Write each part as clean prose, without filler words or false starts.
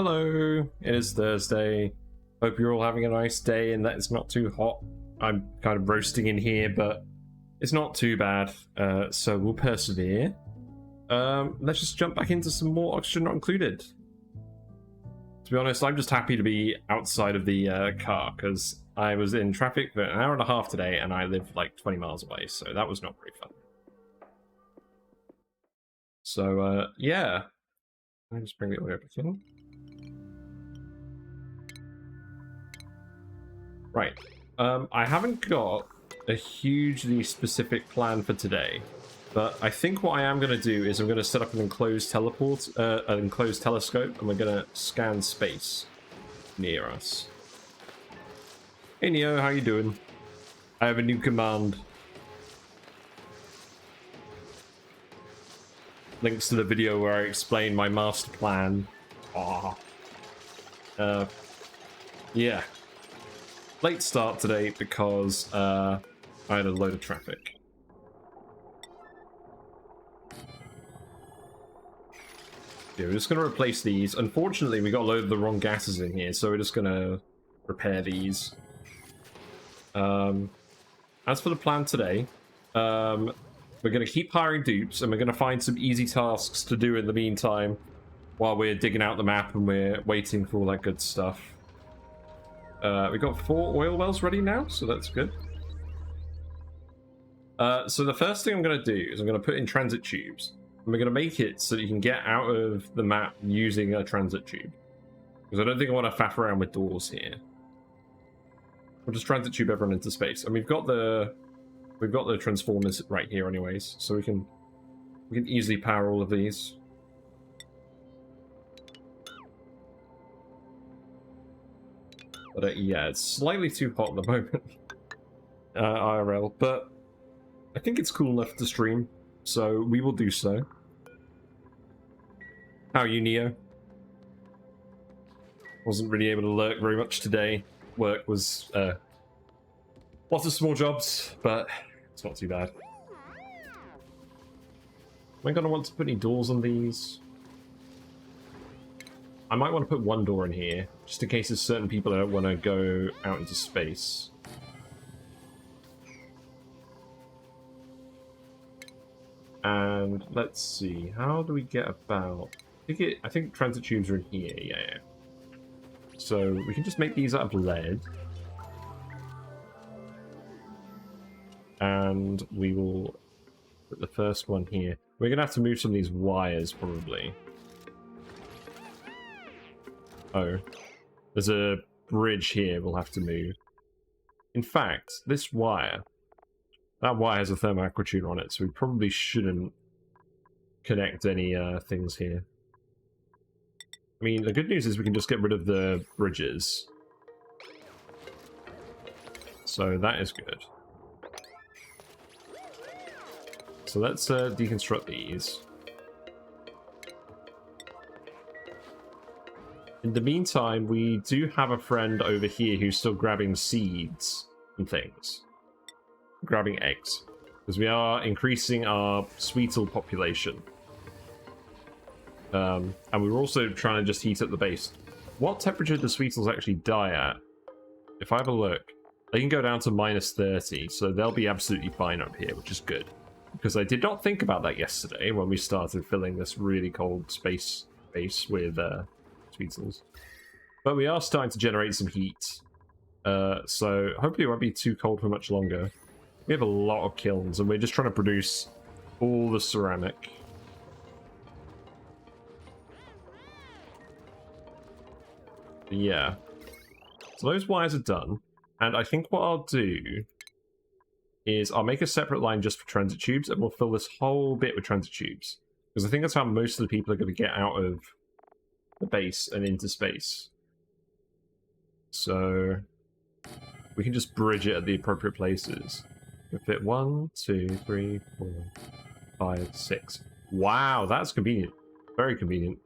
Hello, it is Thursday. Hope you're all having a nice day and that it's not too hot. I'm kind of roasting in here, but it's not too bad, so we'll persevere. Let's just jump back into some more Oxygen Not Included. To be honest, I'm just happy to be outside of the car, because I was in traffic for an hour and a half today, and I live like 20 miles away, so that was not very fun. So, yeah. I'll just bring it over here. Right. I haven't got a hugely specific plan for today, but I think what I am going to do is I'm going to set up an enclosed an enclosed telescope, and we're going to scan space near us. Hey Neo, how you doing? I have a new command. Links to the video where I explain my master plan. Yeah. Late start today because I had a load of traffic. Yeah, we're just going to replace these. Unfortunately, we got a load of the wrong gases in here, so we're just going to repair these. As for the plan today, we're going to keep hiring dupes, and we're going to find some easy tasks to do in the meantime while we're digging out the map and we're waiting for all that good stuff. We've got 4 oil wells ready now, so that's good. So the first thing I'm going to do is I'm going to put in transit tubes. And we're going to make it so that you can get out of the map using a transit tube. Because I don't think I want to faff around with doors here. We'll just transit tube everyone into space. And we've got the transformers right here anyways, so we can easily power all of these. But yeah, it's slightly too hot at the moment, IRL, but I think it's cool enough to stream, so we will do so. How are you, Neo? Wasn't really able to lurk very much today. Work was lots of small jobs, but it's not too bad. Am I going to want to put any doors on these? I might want to put one door in here, just in case there's certain people that don't want to go out into space. And let's see, how do we get about... I think transit tubes are in here, yeah. So we can just make these out of lead. And we will put the first one here. We're going to have to move some of these wires, probably. Oh, there's a bridge here we'll have to move. In fact, this wire, that wire has a thermoactuator on it, so we probably shouldn't connect any things here. I mean, the good news is we can just get rid of the bridges. So that is good. So let's deconstruct these. In the meantime, we do have a friend over here who's still grabbing seeds and things. Grabbing eggs. Because we are increasing our Sweetle population. And we're also trying to just heat up the base. What temperature do Sweetles actually die at? If I have a look, they can go down to -30, so they'll be absolutely fine up here, which is good. Because I did not think about that yesterday when we started filling this really cold space base with Sweetles. But we are starting to generate some heat. So hopefully it won't be too cold for much longer. We have a lot of kilns, and we're just trying to produce all the ceramic. Yeah. So those wires are done. And I think what I'll do is I'll make a separate line just for transit tubes, and we'll fill this whole bit with transit tubes. Because I think that's how most of the people are going to get out of the base and into space. So we can just bridge it at the appropriate places. We'll fit 1, 2, 3, 4, 5, 6. Wow, that's convenient. Very convenient.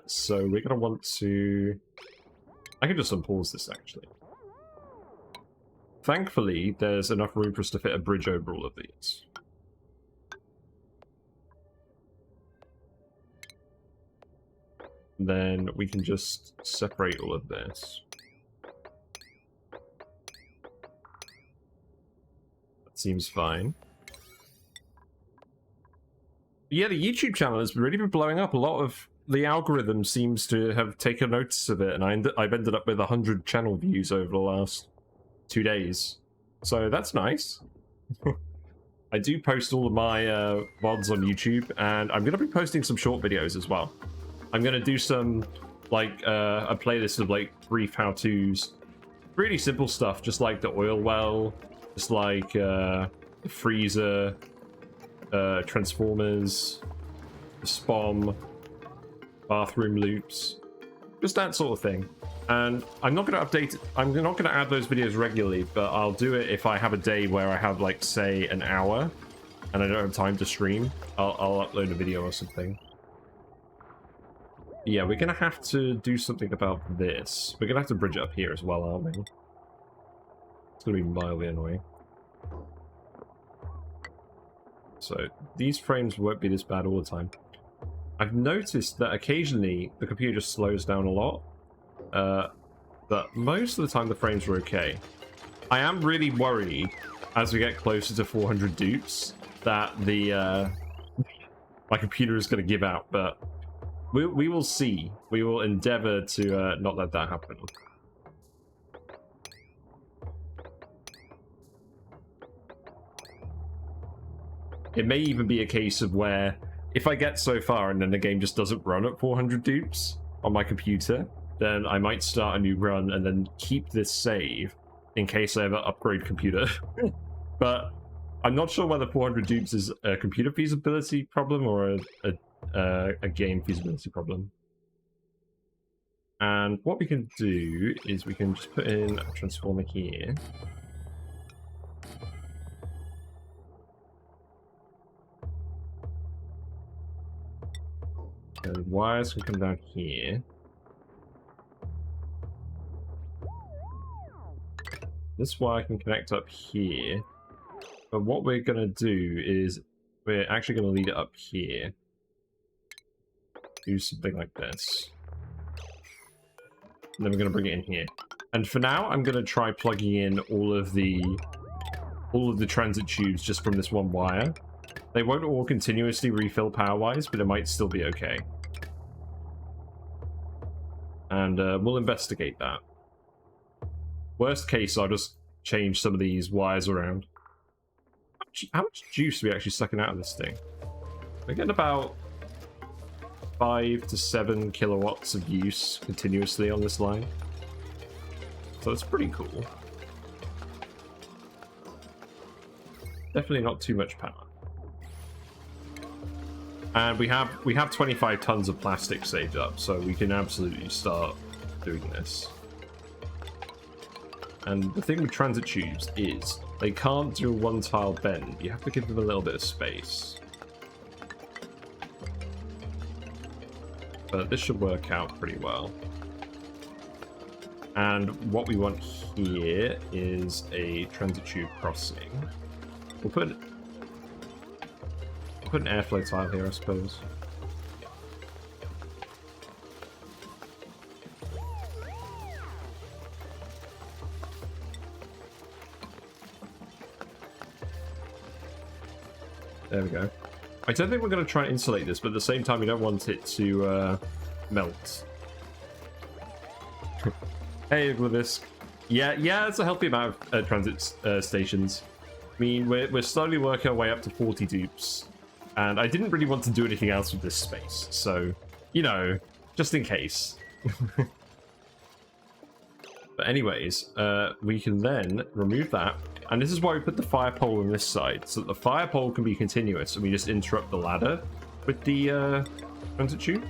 So we're going to want to... I can just unpause this, actually. Thankfully, there's enough room for us to fit a bridge over all of these. Then we can just separate all of this. That seems fine. But yeah, the YouTube channel has really been blowing up. A lot of the algorithm seems to have taken notice of it, and I've ended up with 100 channel views over the last 2 days. So that's nice. I do post all of my VODs on YouTube, and I'm going to be posting some short videos as well. I'm going to do some, like, a playlist of, like, brief how-tos. Really simple stuff, just like the oil well, just like the freezer, transformers, the spom, bathroom loops, just that sort of thing. And I'm not going to update, I'm not going to add those videos regularly, but I'll do it if I have a day where I have, like, say, an hour, and I don't have time to stream. I'll upload a video or something. Yeah, we're going to have to do something about this. We're going to have to bridge it up here as well, aren't we? It's going to be mildly annoying. So, these frames won't be this bad all the time. I've noticed that occasionally the computer just slows down a lot. But most of the time the frames were okay. I am really worried as we get closer to 400 dupes that the my computer is going to give out, but we will see. We will endeavor to not let that happen. It may even be a case of where if I get so far and then the game just doesn't run at 400 dupes on my computer, then I might start a new run and then keep this save in case I ever upgrade computer. But I'm not sure whether 400 dupes is a computer feasibility problem or a game feasibility problem. And what we can do is we can just put in a transformer here. And wires can come down here. This wire can connect up here. But what we're going to do is we're actually going to lead it up here. Do something like this. And then we're going to bring it in here. And for now, I'm going to try plugging in all of the transit tubes just from this one wire. They won't all continuously refill power-wise, but it might still be okay. And we'll investigate that. Worst case, I'll just change some of these wires around. How much juice are we actually sucking out of this thing? We're getting about 5 to 7 kilowatts of use continuously on this line. So it's pretty cool. Definitely not too much power. And we have 25 tons of plastic saved up, so we can absolutely start doing this. And the thing with transit tubes is they can't do a one-tile bend. You have to give them a little bit of space. But this should work out pretty well. And what we want here is a transit tube crossing. We'll put an airflow tile here, I suppose. There we go. I don't think we're going to try and insulate this, but at the same time, we don't want it to melt. Hey, Uglavisk. Yeah, it's a healthy amount of transit stations. I mean, we're slowly working our way up to 40 dupes, and I didn't really want to do anything else with this space, so, you know, just in case. But anyways, we can then remove that, and this is why we put the fire pole on this side, so that the fire pole can be continuous, and we just interrupt the ladder with the transit tube.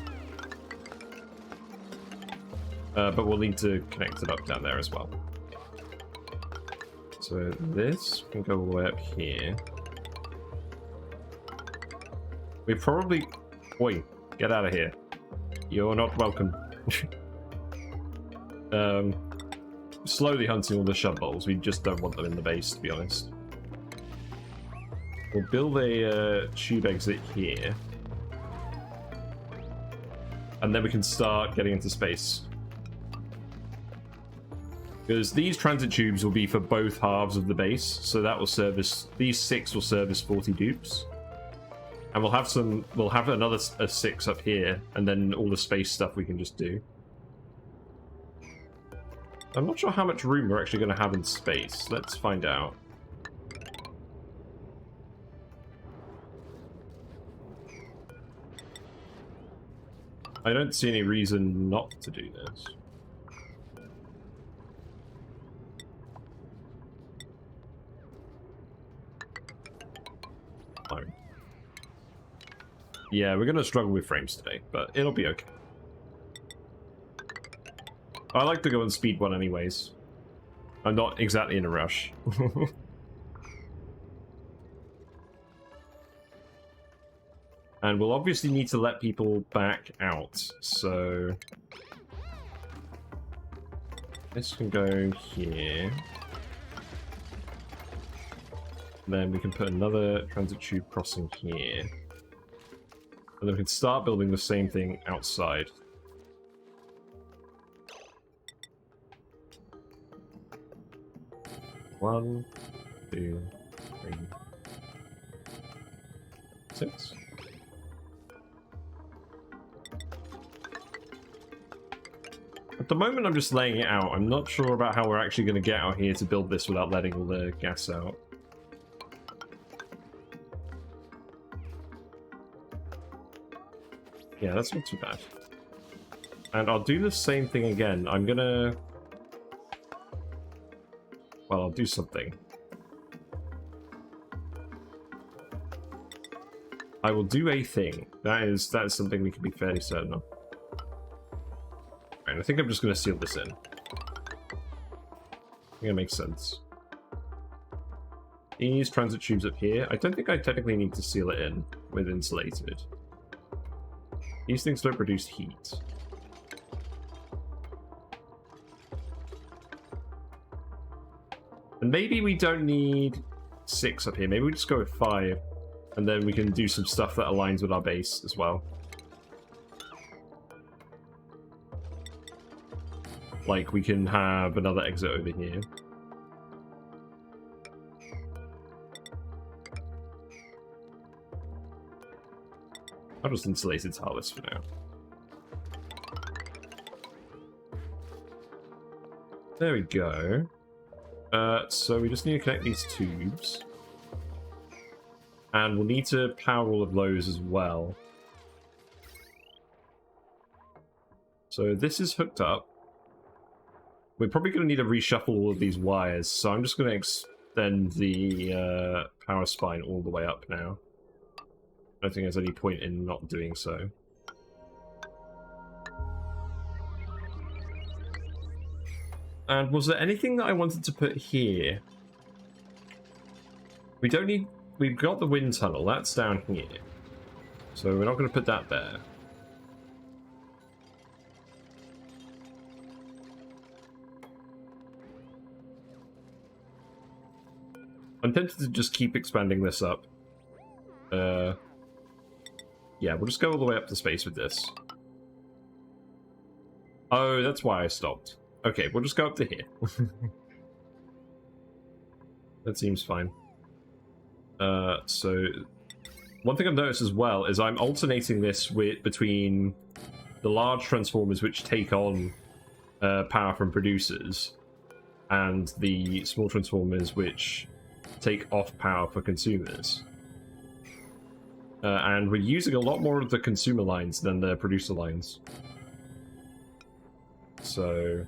But we'll need to connect it up down there as well. So this can go all the way up here. We probably... Oi, get out of here. You're not welcome. Slowly hunting all the shove holes. We just don't want them in the base, to be honest. We'll build a tube exit here. and then we can start getting into space. Because these transit tubes will be for both halves of the base, so that will service, these 6 will service 40 dupes. And we'll have another 6 up here, and then all the space stuff we can just do. I'm not sure how much room we're actually going to have in space. Let's find out. I don't see any reason not to do this. Oh. Yeah, we're going to struggle with frames today, but it'll be okay. I like to go on speed 1 anyways. I'm not exactly in a rush. And we'll obviously need to let people back out, so... this can go here. Then we can put another transit tube crossing here. And then we can start building the same thing outside. One, 2, 3, 6. At the moment, I'm just laying it out. I'm not sure about how we're actually going to get out here to build this without letting all the gas out. Yeah, that's not too bad. And I'll do the same thing again. I'm gonna... well, I'll do something. I will do a thing. That is something we can be fairly certain of. Right, I think I'm just going to seal this in. I think it makes sense. These transit tubes up here. I don't think I technically need to seal it in with insulated. These things don't produce heat. And maybe we don't need 6 up here. Maybe we just go with 5. And then we can do some stuff that aligns with our base as well. Like, we can have another exit over here. I'll just insulate its harvest for now. There we go. So we just need to connect these tubes. And we'll need to power all of those as well. So this is hooked up. We're probably going to need to reshuffle all of these wires, so I'm just going to extend the power spine all the way up now. I don't think there's any point in not doing so. And was there anything that I wanted to put here? We don't need... we've got the wind tunnel, that's down here. So we're not going to put that there. I'm tempted to just keep expanding this up. Yeah, we'll just go all the way up to space with this. Oh, that's why I stopped. Okay, we'll just go up to here. That seems fine. So, one thing I've noticed as well is I'm alternating this between the large transformers which take on power from producers and the small transformers which take off power for consumers. And we're using a lot more of the consumer lines than the producer lines. So,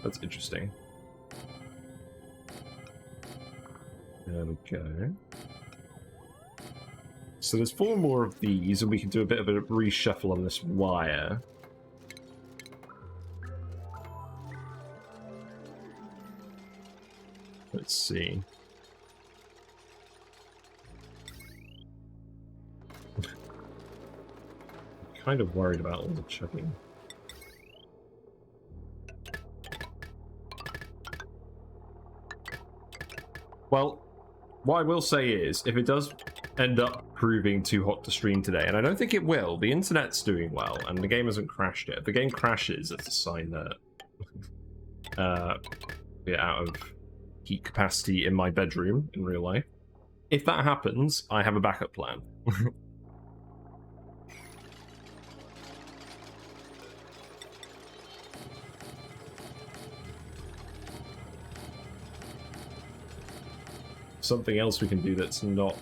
that's interesting. There we go. So there's 4 more of these, and we can do a bit of a reshuffle on this wire. Let's see. Kind of worried about all the chucking. Well, what I will say is, if it does end up proving too hot to stream today, and I don't think it will. The internet's doing well, and the game hasn't crashed yet. If the game crashes, it's a sign that we're out of heat capacity in my bedroom in real life. If that happens, I have a backup plan. Something else we can do that's not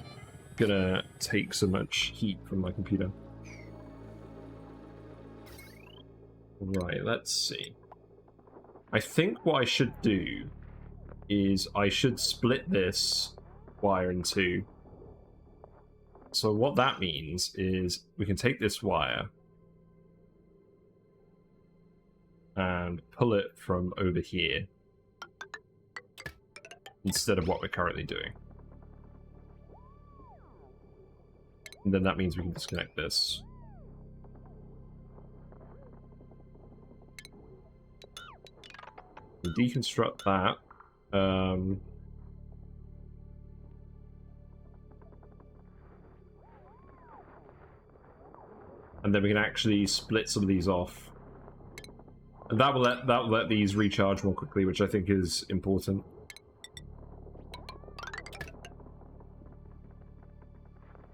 gonna take so much heat from my computer. Right, let's see. I think what I should do is I should split this wire in two. So what that means is we can take this wire and pull it from over here instead of what we're currently doing. And then that means we can disconnect this. And deconstruct that. And then we can actually split some of these off. And that will let these recharge more quickly, which I think is important.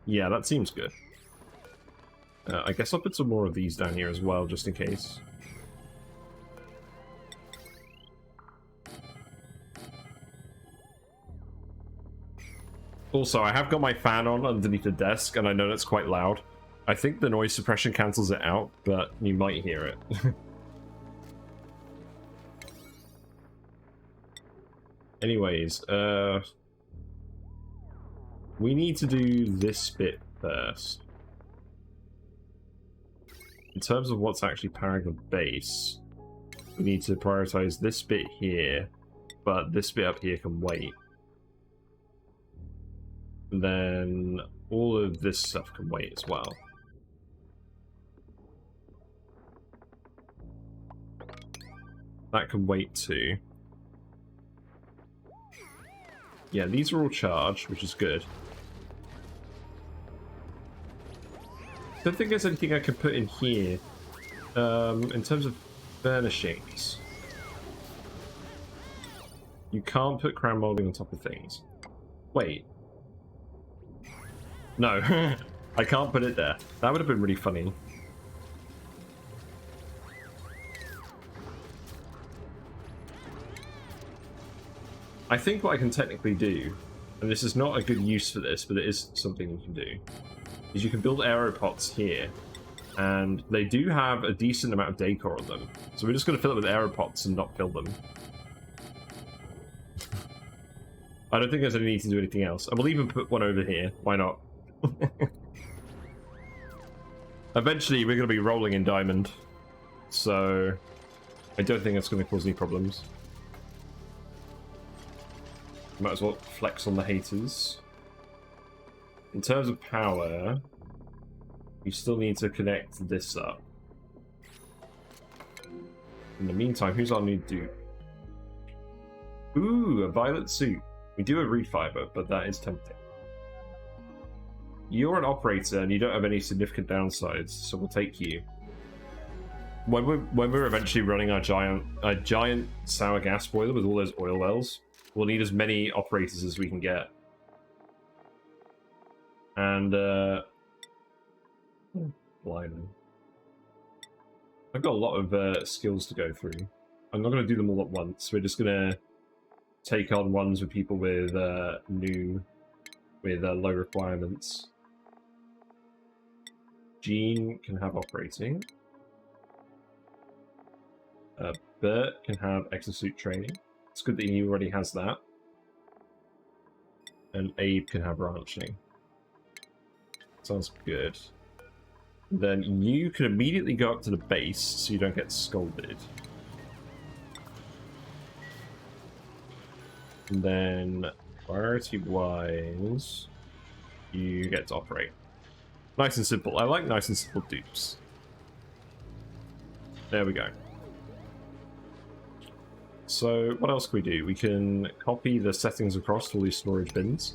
Yeah, that seems good. I guess I'll put some more of these down here as well, just in case. Also, I have got my fan on underneath the desk, and I know that's quite loud. I think the noise suppression cancels it out, but you might hear it. Anyways, we need to do this bit first. In terms of what's actually powering the base, we need to prioritize this bit here, but this bit up here can wait. And then all of this stuff can wait as well. That can wait too. Yeah, these are all charged, which is good. Don't think there's anything I can put in here. In terms of furnishings, you can't put crown molding on top of things. Wait. No, I can't put it there. That would have been really funny. I think what I can technically do, and this is not a good use for this, but it is something you can do, is you can build aeropods here, and they do have a decent amount of decor on them. So we're just going to fill it with aeropods and not fill them. I don't think there's any need to do anything else. I will even put one over here. Why not? Eventually, we're going to be rolling in diamond, so I don't think that's going to cause any problems. Might as well flex on the haters. In terms of power, we still need to connect this up. In the meantime, who's our new dupe? Ooh, a violet suit. We do have reed fiber, but that is tempting. You're an operator and you don't have any significant downsides, so we'll take you. When we're eventually running our giant sour gas boiler with all those oil wells, we'll need as many operators as we can get. And blimey. I've got a lot of skills to go through. I'm not going to do them all at once. We're just going to take on ones with people with low requirements. Jean can have operating. Bert can have exosuit training. It's good that he already has that. And Abe can have ranching. Sounds good. Then you can immediately go up to the base so you don't get scolded. And then, priority-wise, you get to operate. Nice and simple. I like nice and simple dupes. There we go. So, what else can we do? We can copy the settings across to all these storage bins.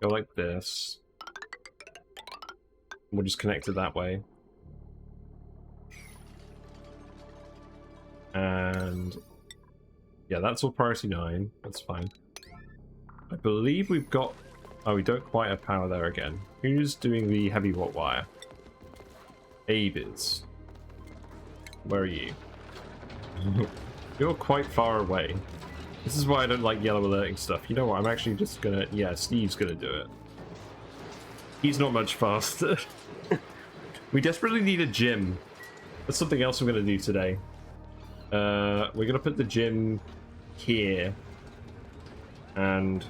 Go like this. We'll just connect it that way. And yeah, that's all priority 9. That's fine. I believe we've got... Oh, we don't quite have power there again. Who's doing the heavy watt wire? Abids. Where are you? You're quite far away. This is why I don't like yellow alerting stuff. You know what? I'm actually just gonna... Yeah, Steve's gonna do it. He's not much faster. We desperately need a gym. That's something else we're gonna do today. We're gonna put the gym here. And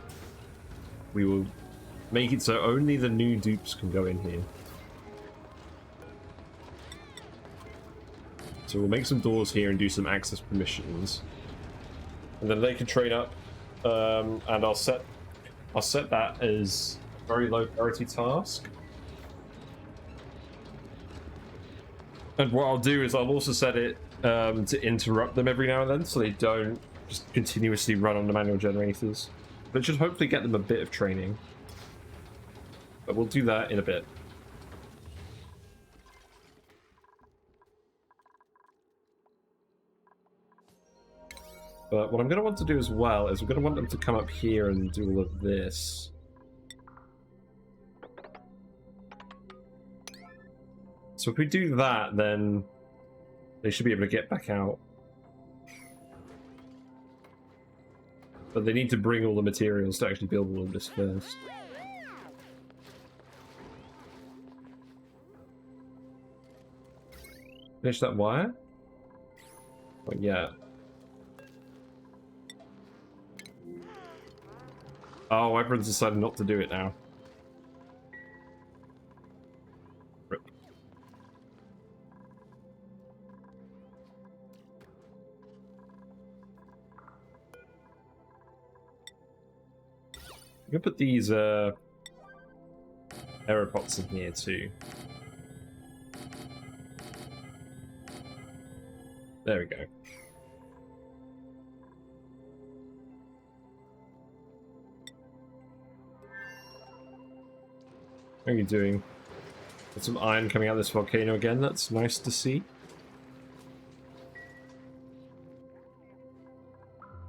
we will make it so only the new dupes can go in here. So we'll make some doors here and do some access permissions. And then they can train up. And I'll set that as a very low priority task. And what I'll do is I'll also set it to interrupt them every now and then so they don't just continuously run on the manual generators. But it should hopefully get them a bit of training. But we'll do that in a bit. But what I'm going to want to do as well is we're going to want them to come up here and do all of this. So if we do that, then they should be able to get back out. But they need to bring all the materials to actually build all of this first. Finish that wire? Not yet. Oh, everyone's decided not to do it now. Rip. I'm gonna put these aeropods in here too. There we go. How are you doing? Got some iron coming out of this volcano again. That's nice to see.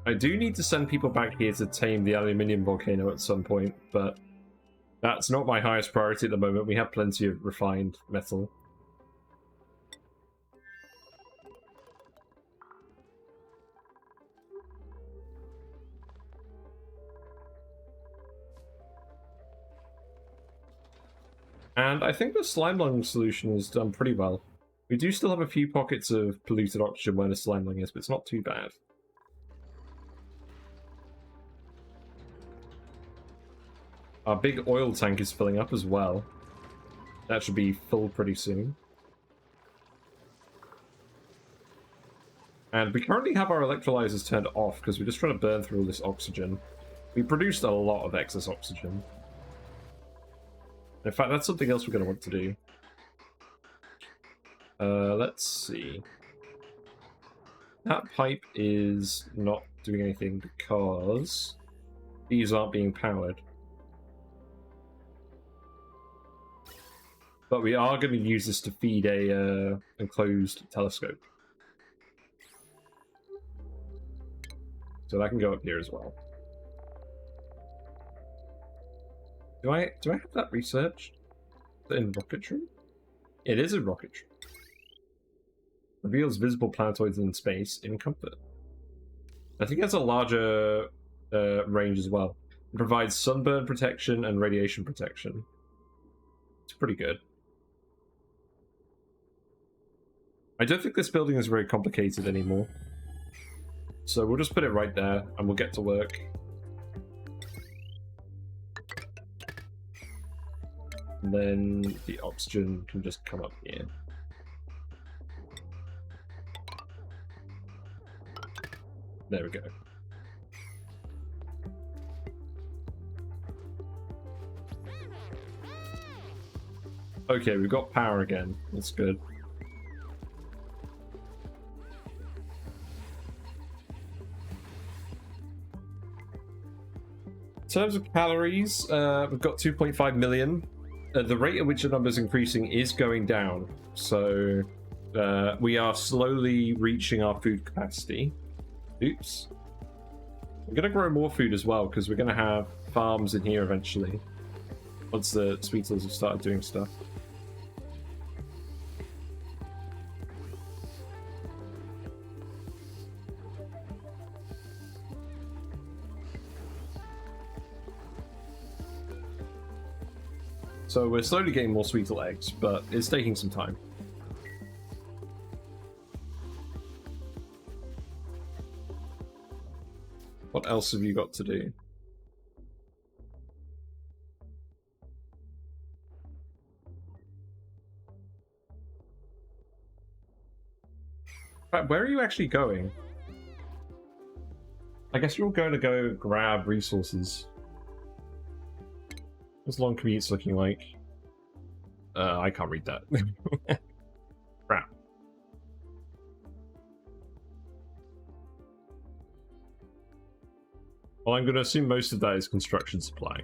I do need to send people back here to tame the aluminium volcano at some point, but that's not my highest priority at the moment. We have plenty of refined metal. And I think the slime lung solution has done pretty well. We do still have a few pockets of polluted oxygen where the slime lung is, but it's not too bad. Our big oil tank is filling up as well. That should be full pretty soon. And we currently have our electrolyzers turned off because we're just trying to burn through all this oxygen. We produced a lot of excess oxygen. In fact, that's something else we're going to want to do. Let's see. That pipe is not doing anything because these aren't being powered. But we are going to use this to feed a enclosed telescope. So that can go up here as well. Do I have that researched? Is it in rocketry? It is in rocketry. Reveals visible planetoids in space in comfort. I think that's a larger range as well. It provides sunburn protection and radiation protection. It's pretty good. I don't think this building is very complicated anymore. So we'll just put it right there and we'll get to work. And then the oxygen can just come up here. There we go. Okay, we've got power again. That's good. In terms of calories, we've got 2.5 million. The rate at which the number is increasing is going down. So we are slowly reaching our food capacity. Oops. I'm going to grow more food as well, because we're going to have farms in here eventually. Once the Sweetles have started doing stuff. So we're slowly getting more Sweetle eggs, but it's taking some time. What else have you got to do? Where are you actually going? I guess you're going to go grab resources. What's long commute's looking like? I can't read that. Crap. Well, I'm going to assume most of that is construction supply.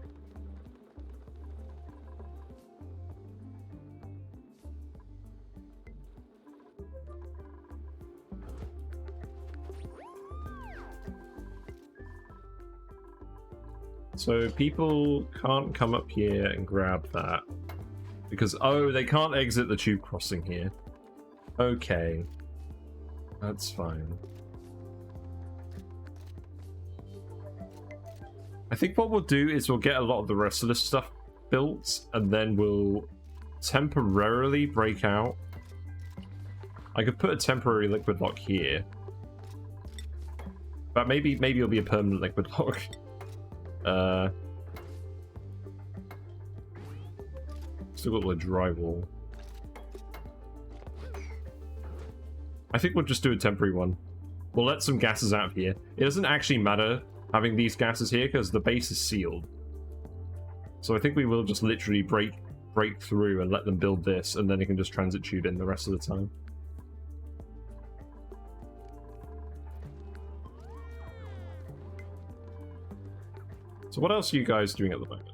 So people can't come up here and grab that. Because, oh, they can't exit the tube crossing here. Okay. That's fine. I think what we'll do is we'll get a lot of the rest of this stuff built, and then we'll temporarily break out. I could put a temporary liquid lock here. But maybe it'll be a permanent liquid lock. Still got the drywall. I think we'll just do a temporary one. We'll let some gases out of here. It doesn't actually matter having these gases here because the base is sealed. So I think we will just literally break through and let them build this, and then it can just transit tube in the rest of the time. So what else are you guys doing at the moment?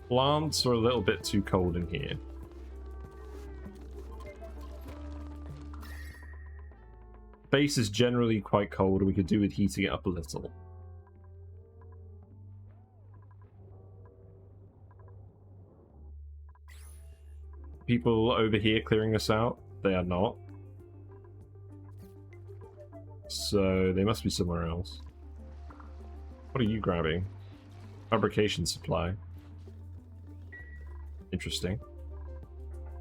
Plants are a little bit too cold in here. Base is generally quite cold, and we could do with heating it up a little. People over here clearing this out? They are not. So they must be somewhere else. What are you grabbing? Fabrication supply. Interesting.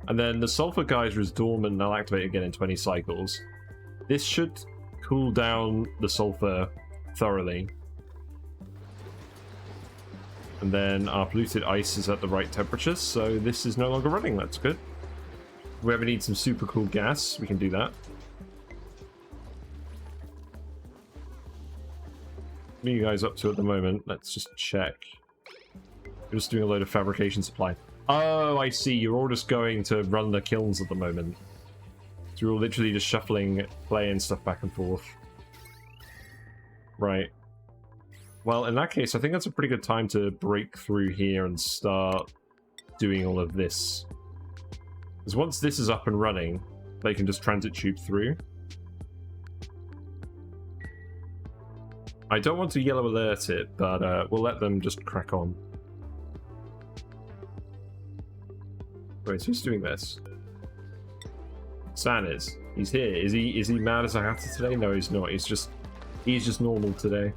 And then the sulfur geyser is dormant and I'll activate again in 20 cycles. This should cool down the sulfur thoroughly. And then our polluted ice is at the right temperature, so this is no longer running. That's good. If we ever need some super cool gas, we can do that. What are you guys up to at the moment? Let's just check. We're just doing a load of fabrication supply. Oh, I see. You're all just going to run the kilns at the moment. So you're all literally just shuffling clay and stuff back and forth. Right. Well, in that case, I think that's a pretty good time to break through here and start doing all of this. Because once this is up and running, they can just transit tube through. I don't want to yellow alert it, but we'll let them just crack on. Wait, who's doing this? San is. He's here. Is he mad as a hatter today? No, he's not. He's just normal today.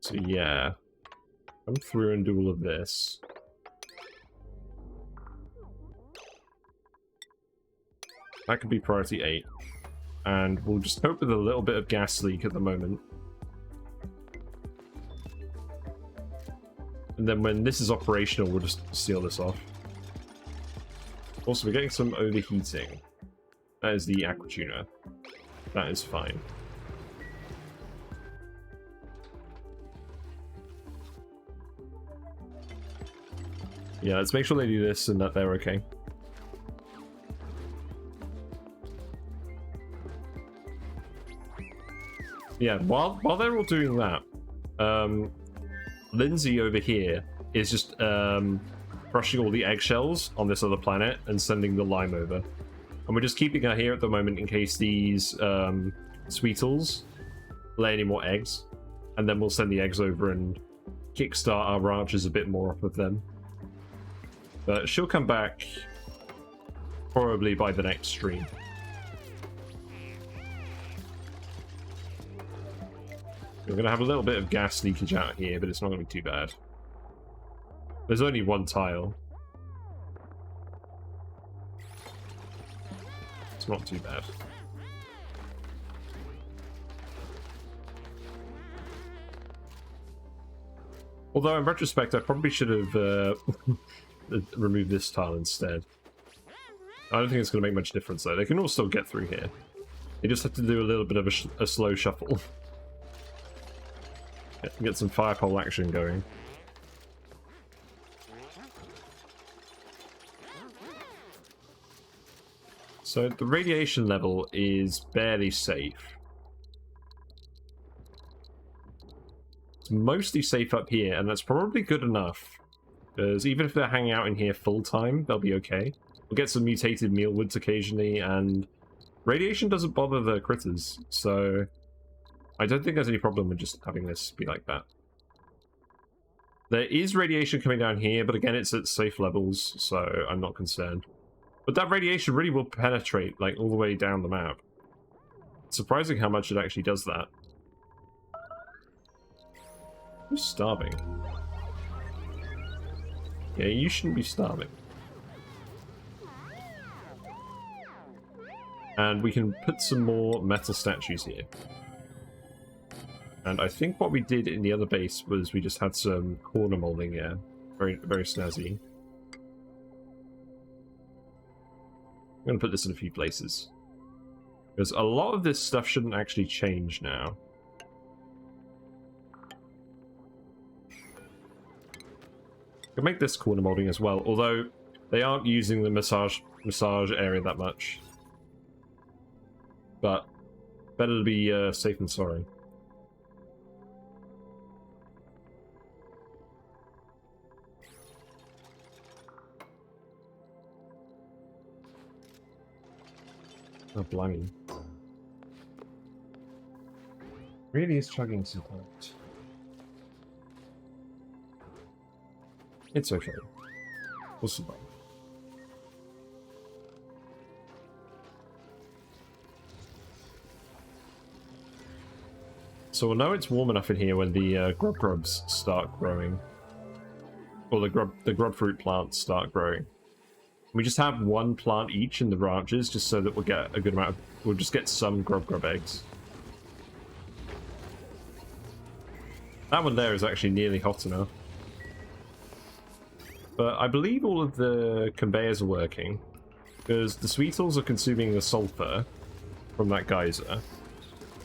So yeah, come through and do all of this. That could be priority 8. And we'll just cope with a little bit of gas leak at the moment. And then when this is operational, we'll just seal this off. Also, we're getting some overheating. That is the aqua tuner. That is fine. Yeah, let's make sure they do this and that they're okay. Yeah, while they're all doing that, Lindsay over here is just crushing all the eggshells on this other planet and sending the lime over. And we're just keeping her here at the moment in case these Sweetles lay any more eggs. And then we'll send the eggs over and kickstart our ranches a bit more off of them. But she'll come back probably by the next stream. We're going to have a little bit of gas leakage out here, but it's not going to be too bad. There's only one tile. It's not too bad. Although, in retrospect, I probably should have removed this tile instead. I don't think it's going to make much difference, though. They can all still get through here. They just have to do a little bit of a slow shuffle. Get some fire pole action going. So the radiation level is barely safe. It's mostly safe up here, and that's probably good enough. Because even if they're hanging out in here full time, they'll be okay. We'll get some mutated mealwoods occasionally, and radiation doesn't bother the critters, so I don't think there's any problem with just having this be like that. There is radiation coming down here, but again, it's at safe levels, so I'm not concerned. But that radiation really will penetrate, like, all the way down the map. It's surprising how much it actually does that. Who's starving? Yeah, you shouldn't be starving. And we can put some more metal statues here. And I think what we did in the other base was we just had some corner molding, yeah. Very, very snazzy. I'm going to put this in a few places. Because a lot of this stuff shouldn't actually change now. I can make this corner molding as well, although they aren't using the massage area that much. But better to be safe than sorry. Oh, blimey. Really is chugging so hard. It's okay. We'll survive. So we'll know it's warm enough in here when the grubs start growing. Or the grub fruit plants start growing. We just have one plant each in the ranches, just so that we'll get a good amount of... We'll just get some grub eggs. That one there is actually nearly hot enough. But I believe all of the conveyors are working, because the Sweetles are consuming the sulfur from that geyser.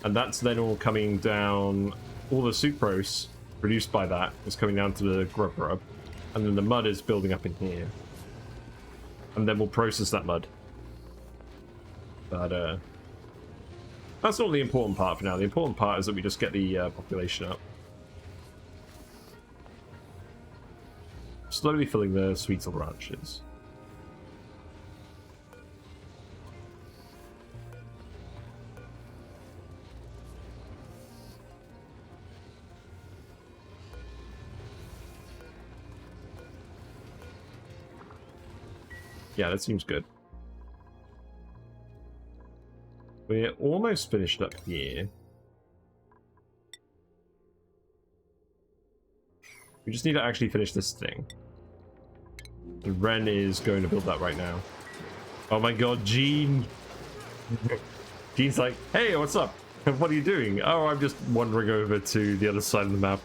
And that's then all coming down... All the sucrose produced by that is coming down to the grub. And then the mud is building up in here. And then we'll process that mud. But, that's not the important part for now. The important part is that we just get the population up. Slowly filling the Sweetle ranches. Yeah, that seems good. We're almost finished up here. We just need to actually finish this thing. The Ren is going to build that right now. Oh my god, Gene! Gene's like, hey, what's up? What are you doing? Oh, I'm just wandering over to the other side of the map.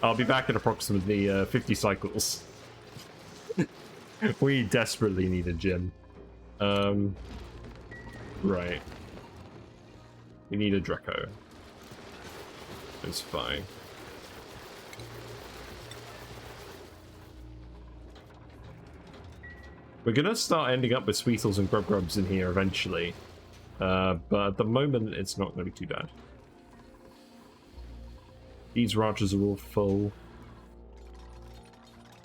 I'll be back in approximately 50 cycles. We desperately need a gym. Right. We need a Draco. It's fine. We're gonna start ending up with Sweetles and Grubs in here eventually. But at the moment, it's not gonna be too bad. These ranches are all full.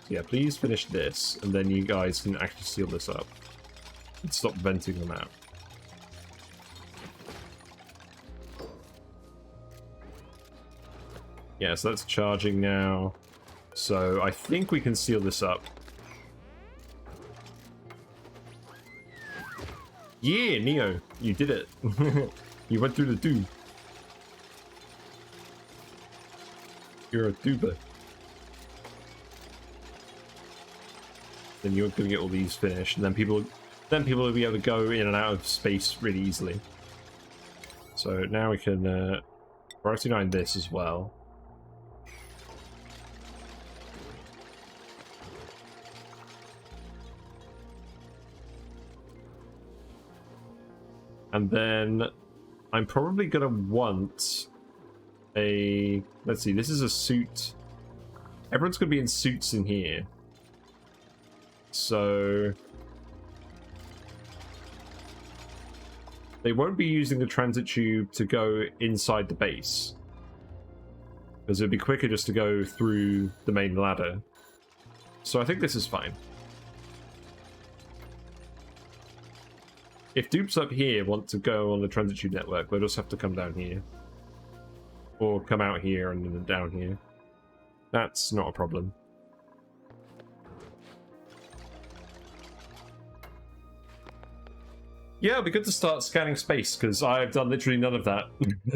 So yeah, please finish this, and then you guys can actually seal this up. And stop venting them out. Yeah, so that's charging now. So I think we can seal this up. Yeah, Neo, you did it. You went through the tube. You're a tuber. Then you're gonna get all these finished, and then people will be able to go in and out of space really easily. So now we can priority 9 this as well. And then I'm probably gonna want a, let's see, this is a suit. Everyone's gonna be in suits in here. So they won't be using the transit tube to go inside the base, because it'd be quicker just to go through the main ladder. So I think this is fine. If dupes up here want to go on the transit tube network, they'll just have to come down here. Or come out here and then down here. That's not a problem. Yeah, it'll be good to start scanning space, because I've done literally none of that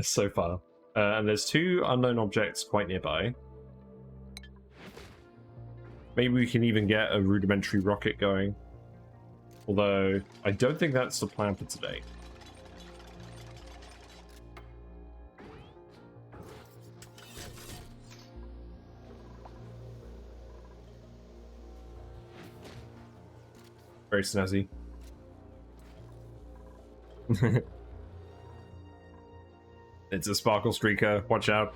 so far. And there's 2 unknown objects quite nearby. Maybe we can even get a rudimentary rocket going. Although, I don't think that's the plan for today. Very snazzy. It's a sparkle streaker, watch out.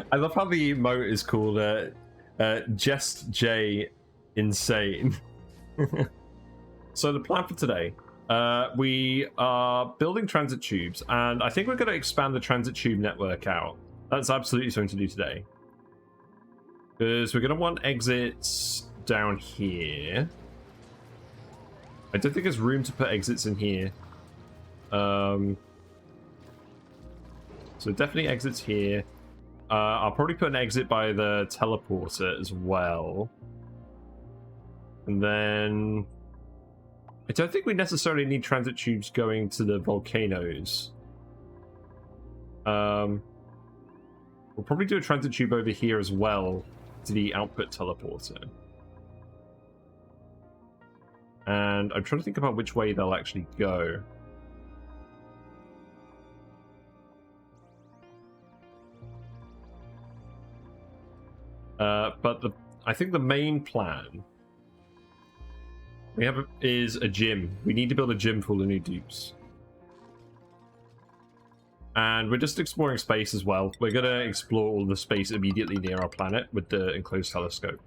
I love how the emote is called Jest J Insane. So the plan for today, we are building transit tubes, and I think we're going to expand the transit tube network out. That's absolutely something to do today. Because we're going to want exits down here. I don't think there's room to put exits in here. So definitely exits here. I'll probably put an exit by the teleporter as well. And then I don't think we necessarily need transit tubes going to the volcanoes. We'll probably do a transit tube over here as well to the output teleporter. And I'm trying to think about which way they'll actually go. But I think the main plan we have is a gym. We need to build a gym full of new dupes. And we're just exploring space as well. We're going to explore all the space immediately near our planet with the enclosed telescope.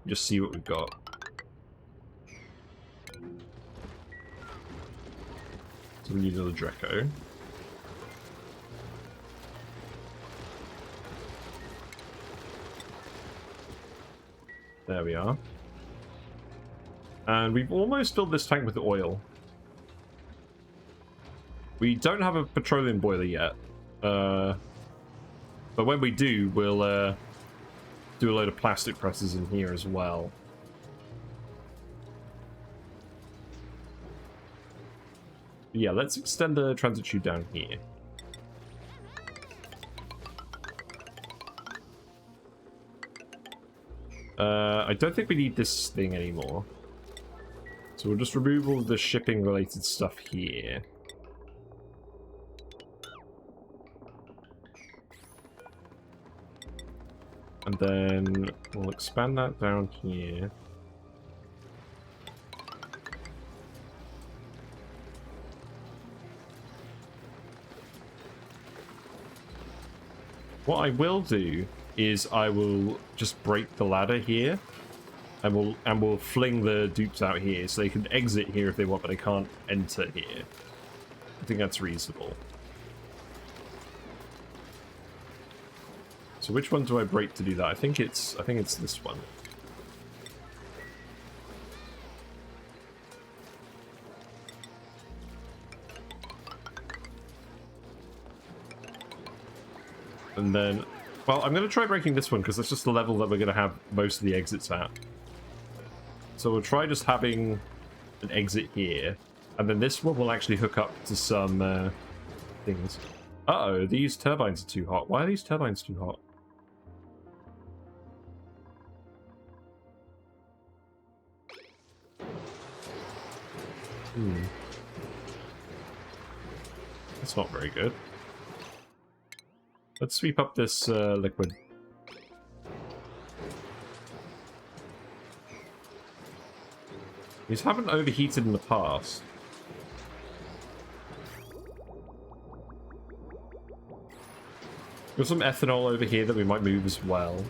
Just see what we've got. So we need another Draco. There we are. And we've almost filled this tank with oil. We don't have a petroleum boiler yet. But when we do, we'll do a load of plastic presses in here as well. Yeah, let's extend the transit tube down here. I don't think we need this thing anymore. So we'll just remove all the shipping related stuff here. And then we'll expand that down here. What I will do is I will just break the ladder here And we'll fling the dupes out here so they can exit here if they want, but they can't enter here. I think that's reasonable. So which one do I break to do that? I think it's this one. And then, well, I'm going to try breaking this one because that's just the level that we're going to have most of the exits at. So we'll try just having an exit here, and then this one will actually hook up to some things. Uh-oh, these turbines are too hot. Why are these turbines too hot? That's not very good. Let's sweep up this liquid. These haven't overheated in the past. Got some ethanol over here that we might move as well.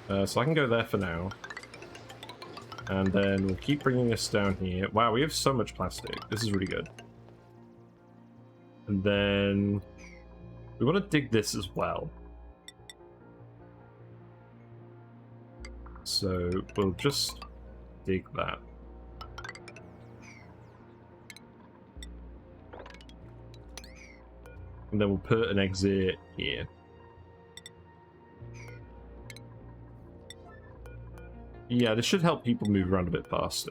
So I can go there for now. And then we'll keep bringing this down here. Wow, we have so much plastic. This is really good. And then we want to dig this as well. So we'll just dig that. And then we'll put an exit here. Yeah, this should help people move around a bit faster.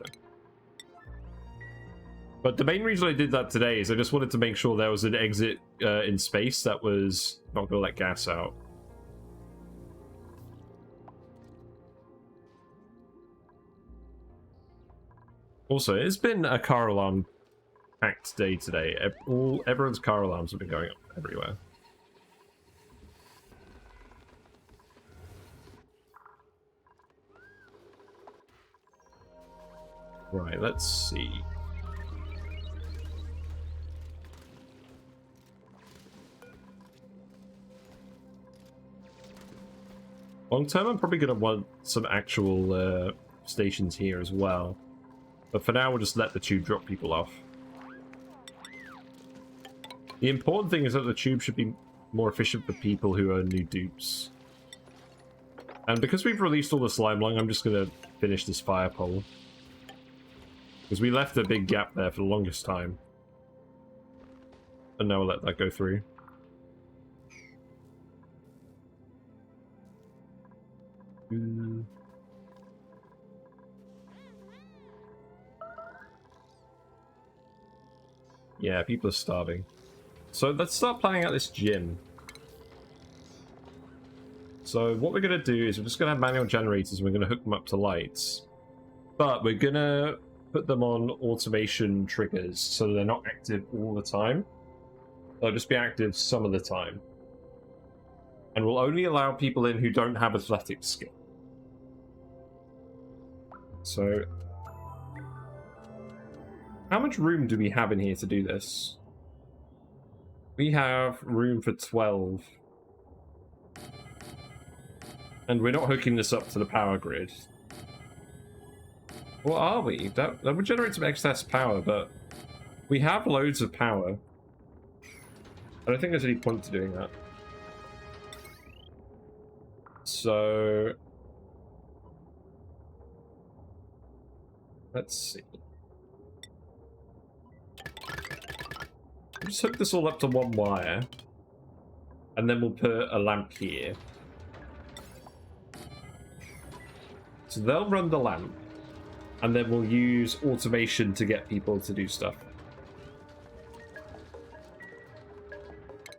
But the main reason I did that today is I just wanted to make sure there was an exit in space that was not going to let gas out. Also, it's been a car alarm packed day today. Everyone's car alarms have been going up everywhere. Right, let's see. Long term, I'm probably going to want some actual stations here as well. But for now, we'll just let the tube drop people off. The important thing is that the tube should be more efficient for people who are new dupes. And because we've released all the slime lung, I'm just going to finish this fire pole. Because we left a big gap there for the longest time. And now we'll let that go through. Yeah, people are starving. So let's start planning out this gym. So what we're going to do is we're just going to have manual generators and we're going to hook them up to lights. But we're going to put them on automation triggers so they're not active all the time. They'll just be active some of the time. And we'll only allow people in who don't have athletic skill. So, how much room do we have in here to do this? We have room for 12. And we're not hooking this up to the power grid. Or are we? That would generate some excess power, but we have loads of power. I don't think there's any point to doing that. So let's see. Just hook this all up to one wire, and then we'll put a lamp here. So they'll run the lamp, and then we'll use automation to get people to do stuff.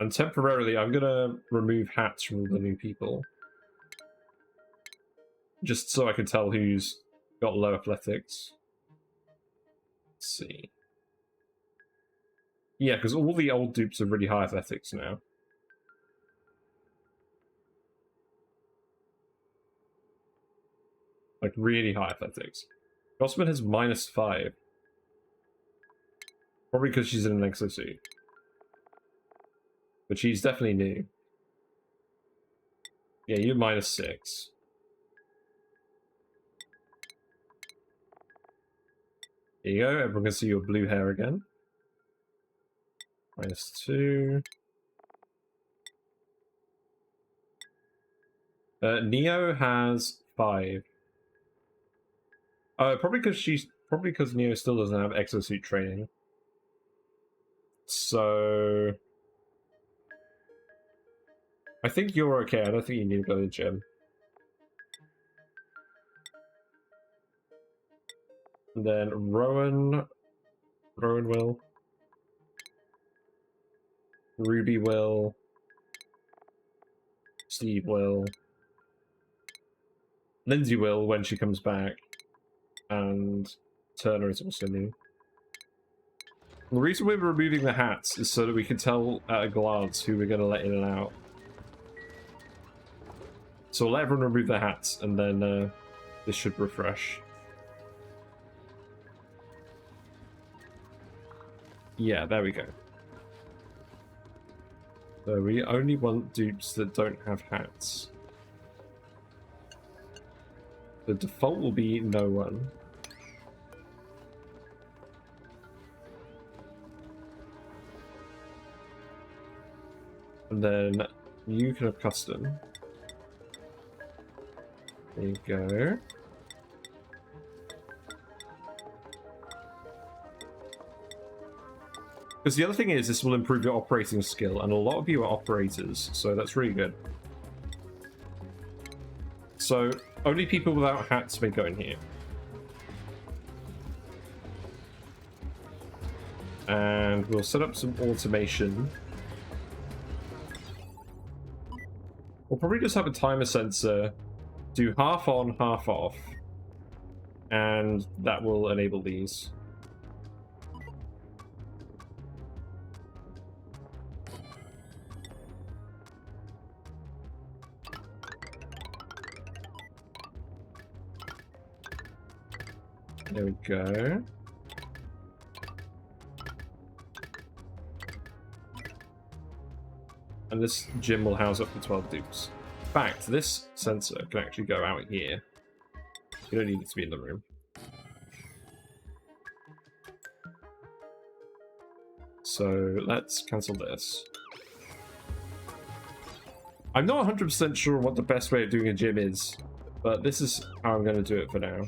And temporarily, I'm going to remove hats from all the new people. Just so I can tell who's got low athletics. Let's see. Yeah, because all the old dupes have really high athletics now. Like, really high athletics. Gossman has -5. Probably because she's in an exosuit. But she's definitely new. Yeah, you're -6. Here you go, everyone can see your blue hair again. -2. Neo has 5. Probably because Neo still doesn't have exosuit training. So I think you're okay. I don't think you need to go to the gym. And then Rowan will. Ruby will. Steve will. Lindsay will when she comes back. And Turner is also new. The reason we're removing the hats is so that we can tell at a glance who we're going to let in and out. So we'll let everyone remove their hats, and then this should refresh. Yeah, there we go. So we only want dupes that don't have hats. The default will be no one. And then you can have custom. There you go. Because the other thing is, this will improve your operating skill, and a lot of you are operators, so that's really good. So, only people without hats may go in here. And we'll set up some automation. We'll probably just have a timer sensor, do half on, half off, and that will enable these. There we go. And this gym will house up to 12 dupes. In fact, this sensor can actually go out here. You don't need it to be in the room. So let's cancel this. I'm not 100% sure what the best way of doing a gym is, but this is how I'm going to do it for now.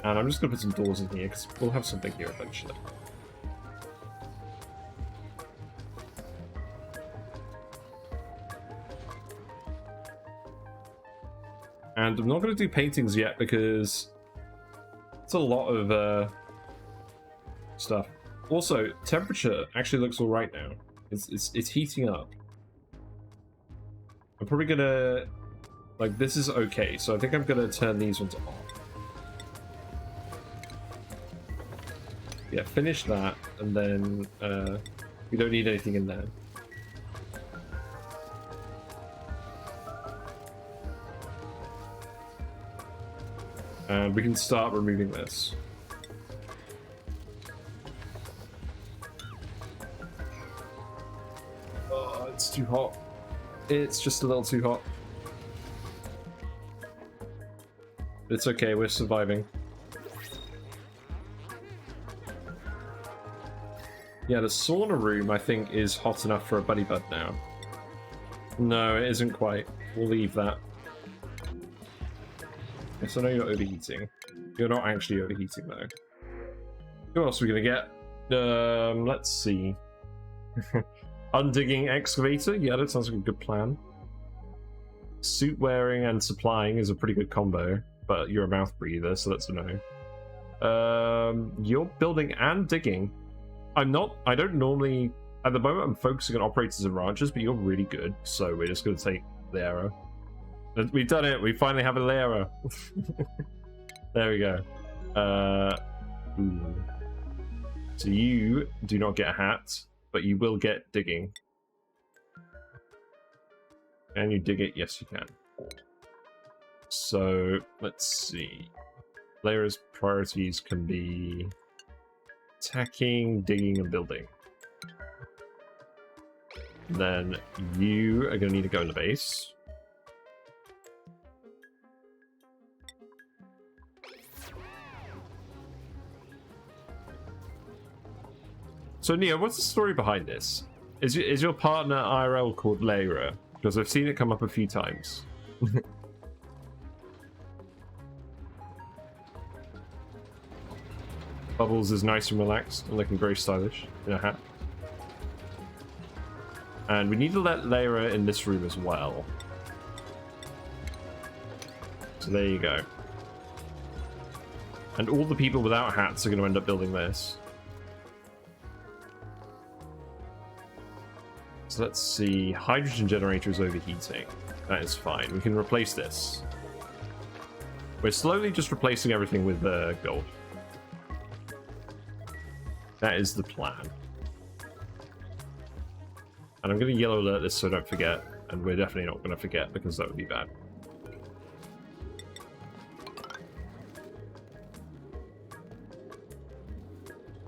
And I'm just going to put some doors in here, because we'll have something here eventually. And I'm not going to do paintings yet, because it's a lot of stuff. Also, temperature actually looks alright now. It's heating up. I'm probably going to... Like, this is okay, so I think I'm going to turn these ones off. Yeah, finish that, and then we don't need anything in there. And we can start removing this. Oh, it's too hot. It's just a little too hot. It's okay, we're surviving. Yeah, the sauna room, I think, is hot enough for a buddy bud now. No, it isn't quite. We'll leave that. Yes, I know you're overheating. You're not actually overheating, though. Who else are we gonna get? Let's see. Undigging excavator? Yeah, that sounds like a good plan. Suit wearing and supplying is a pretty good combo, but you're a mouth breather, so that's a no. You're building and digging. I don't normally, at the moment I'm focusing on operators and ranchers, but you're really good, so we're just going to take the arrow. We've done it, we finally have a arrow. There we go. So you do not get a hat, but you will get digging. Can you dig it? Yes, you can. So, let's see. Layers priorities can be... Attacking, digging, and building. Then you are going to need to go in the base. So Neo, what's the story behind this? Is your partner IRL called Lyra? Because I've seen it come up a few times. Bubbles is nice and relaxed and looking very stylish in a hat. And we need to let Lyra in this room as well. So there you go. And all the people without hats are going to end up building this. So let's see. Hydrogen generator is overheating. That is fine. We can replace this. We're slowly just replacing everything with gold. That is the plan. And I'm going to yellow alert this so I don't forget. And we're definitely not going to forget because that would be bad.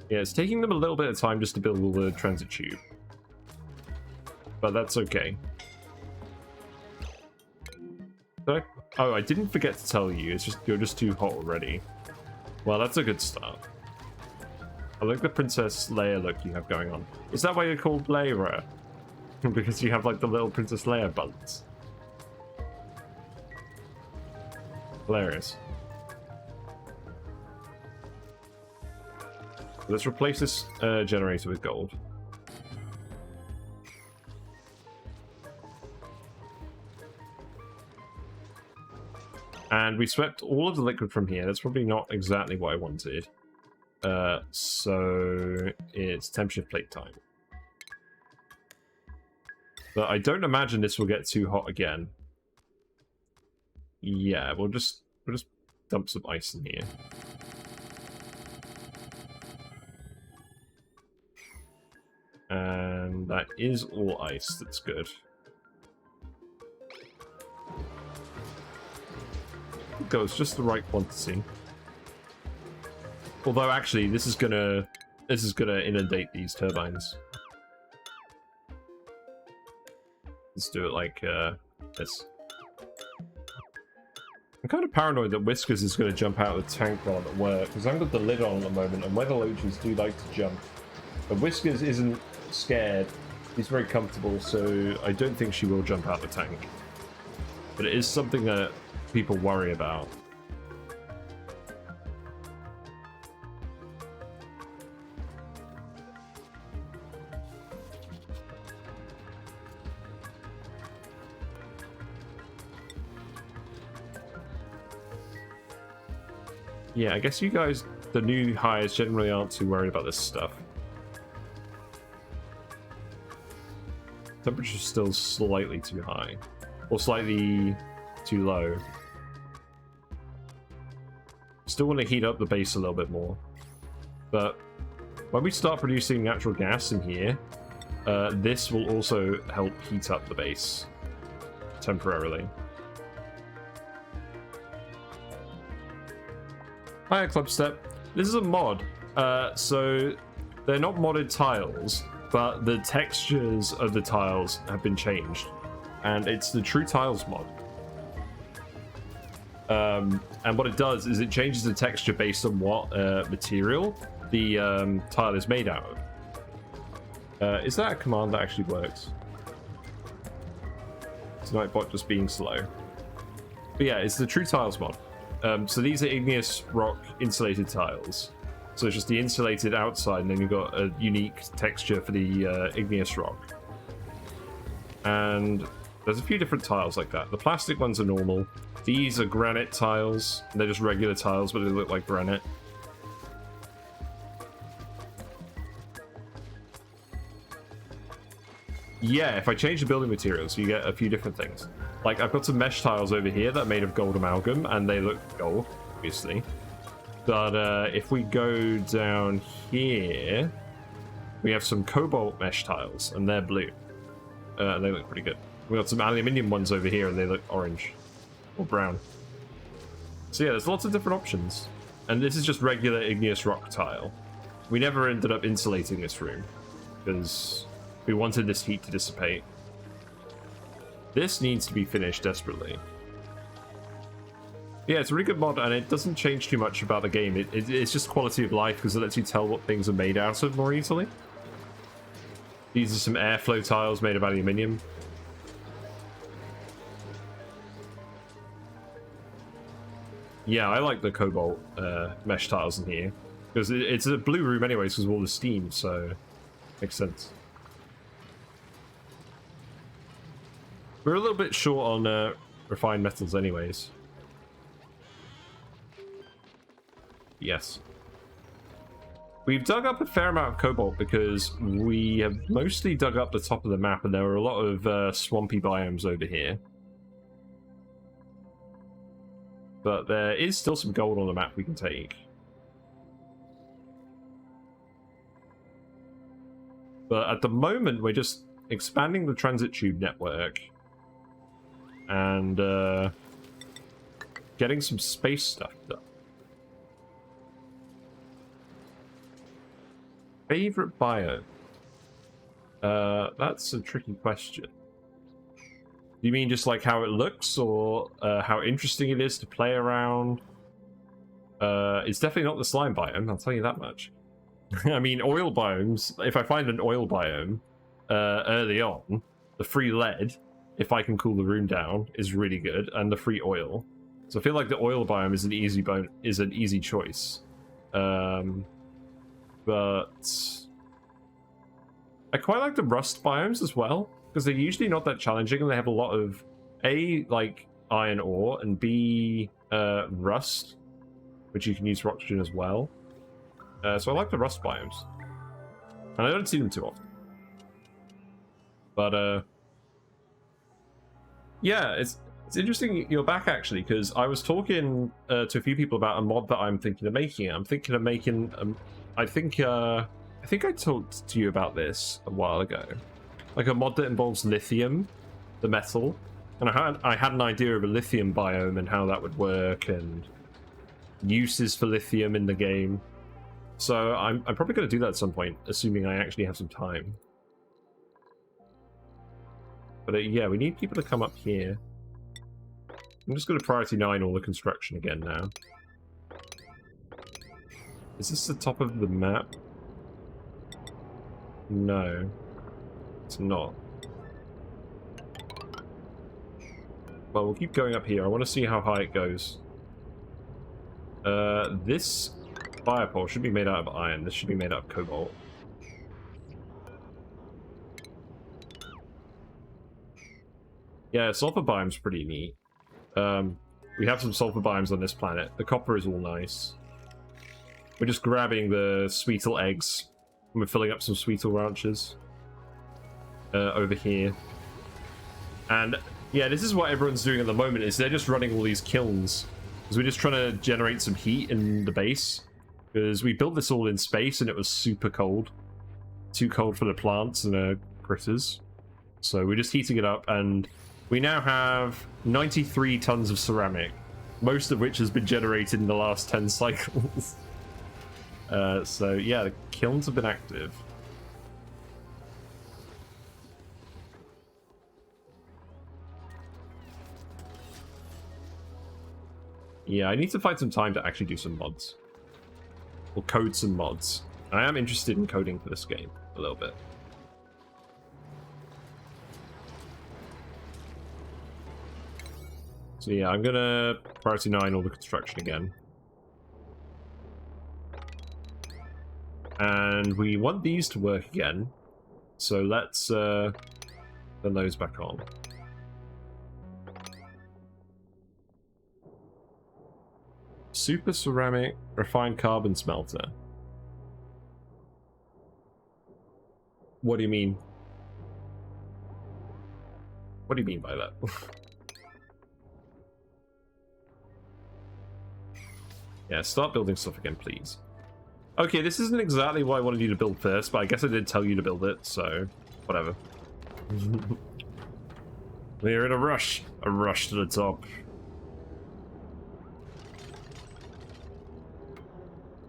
Yeah, it's taking them a little bit of time just to build all the transit tube. But that's okay. Oh, I didn't forget to tell you. It's just you're just too hot already. Well, that's a good start. I like the Princess Leia look you have going on. Is that why you're called Lyra? Because you have like the little Princess Leia buttons. Hilarious. Let's replace this generator with gold. And we swept all of the liquid from here. That's probably not exactly what I wanted. So it's temperature plate time. But I don't imagine this will get too hot again. Yeah, we'll just dump some ice in here. And that is all ice. That's good. Goes just the right quantity. Although actually this is gonna inundate these turbines. Let's do it like this. I'm kind of paranoid that Whiskers is going to jump out of the tank while I'm at work, because I've got the lid on at the moment, and weather loaches do like to jump. But Whiskers isn't scared. He's very comfortable, so I don't think she will jump out the tank. But it is something that people worry about. Yeah, I guess you guys, the new hires, generally aren't too worried about this stuff. Temperature's still slightly too high. Or slightly too low. Still want to heat up the base a little bit more. But when we start producing natural gas in here, this will also help heat up the base temporarily. Hiya, Clubstep. This is a mod. So they're not modded tiles, but the textures of the tiles have been changed. And it's the True Tiles mod. And what it does is it changes the texture based on what material the tile is made out of. Is that a command that actually works? It's Nightbot just being slow. But yeah, it's the True Tiles mod. So these are igneous rock insulated tiles. So it's just the insulated outside, and then you've got a unique texture for the igneous rock. And there's a few different tiles like that. The plastic ones are normal. These are granite tiles. They're just regular tiles, but they look like granite. Yeah, if I change the building materials, you get a few different things. Like, I've got some mesh tiles over here that are made of gold amalgam, and they look gold, obviously. But if we go down here, we have some cobalt mesh tiles, and they're blue. And they look pretty good. We got some aluminium ones over here, and they look orange. Or brown. So yeah, there's lots of different options. And this is just regular igneous rock tile. we never ended up insulating this room because we wanted this heat to dissipate. This needs to be finished desperately. Yeah, it's a really good mod, and it doesn't change too much about the game. It's just quality of life because it lets you tell what things are made out of more easily. These are some airflow tiles made of aluminium. Yeah, I like the cobalt mesh tiles in here because it's a blue room anyways because of all the steam, so makes sense. We're a little bit short on refined metals anyways. Yes. We've dug up a fair amount of cobalt because we have mostly dug up the top of the map and there are a lot of swampy biomes over here. But there is still some gold on the map we can take. But at the moment we're just expanding the transit tube network and getting some space stuff done. Favorite biome? That's a tricky question. Do you mean just like how it looks, or how interesting it is to play around? It's definitely not the slime biome, I'll tell you that much. I mean, oil biomes, if I find an oil biome early on, the free lead, if I can cool the room down, is really good, and the free oil. So I feel like the oil biome is an easy choice. But I quite like the rust biomes as well, because they're usually not that challenging and they have a lot of A, like iron ore, and B, rust, which you can use for oxygen as well. So I like the rust biomes. And I don't see them too often. But yeah, it's interesting you're back actually, because I was talking to a few people about a mod that I'm thinking of making. I'm thinking of making I think I talked to you about this a while ago. Like a mod that involves lithium, the metal. And I had an idea of a lithium biome and how that would work and uses for lithium in the game. So I'm probably going to do that at some point, assuming I actually have some time. But yeah, we need people to come up here. I'm just going to priority 9 all the construction again now. Is this the top of the map? No. It's not. Well, we'll keep going up here. I want to see how high it goes. This fire pole should be made out of iron. This should be made out of cobalt. Yeah, sulfur biome's pretty neat. We have some sulfur biomes on this planet. The copper is all nice. We're just grabbing the Sweetle eggs. And we're filling up some Sweetle ranches. Over here. And yeah, this is what everyone's doing at the moment, is they're just running all these kilns. Because we're just trying to generate some heat in the base. Because we built this all in space and it was super cold. Too cold for the plants and the critters. So we're just heating it up, and we now have 93 tons of ceramic. Most of which has been generated in the last 10 cycles. So yeah, the kilns have been active. Yeah, I need to find some time to actually do some mods. Or code some mods. I am interested in coding for this game a little bit. So yeah, I'm gonna priority 9 all the construction again. And we want these to work again. So let's turn those back on. Super ceramic refined carbon smelter. What do you mean? What do you mean by that? Yeah, start building stuff again, please. Okay, this isn't exactly what I wanted you to build first, but I guess I did tell you to build it, so whatever. We're in a rush to the top.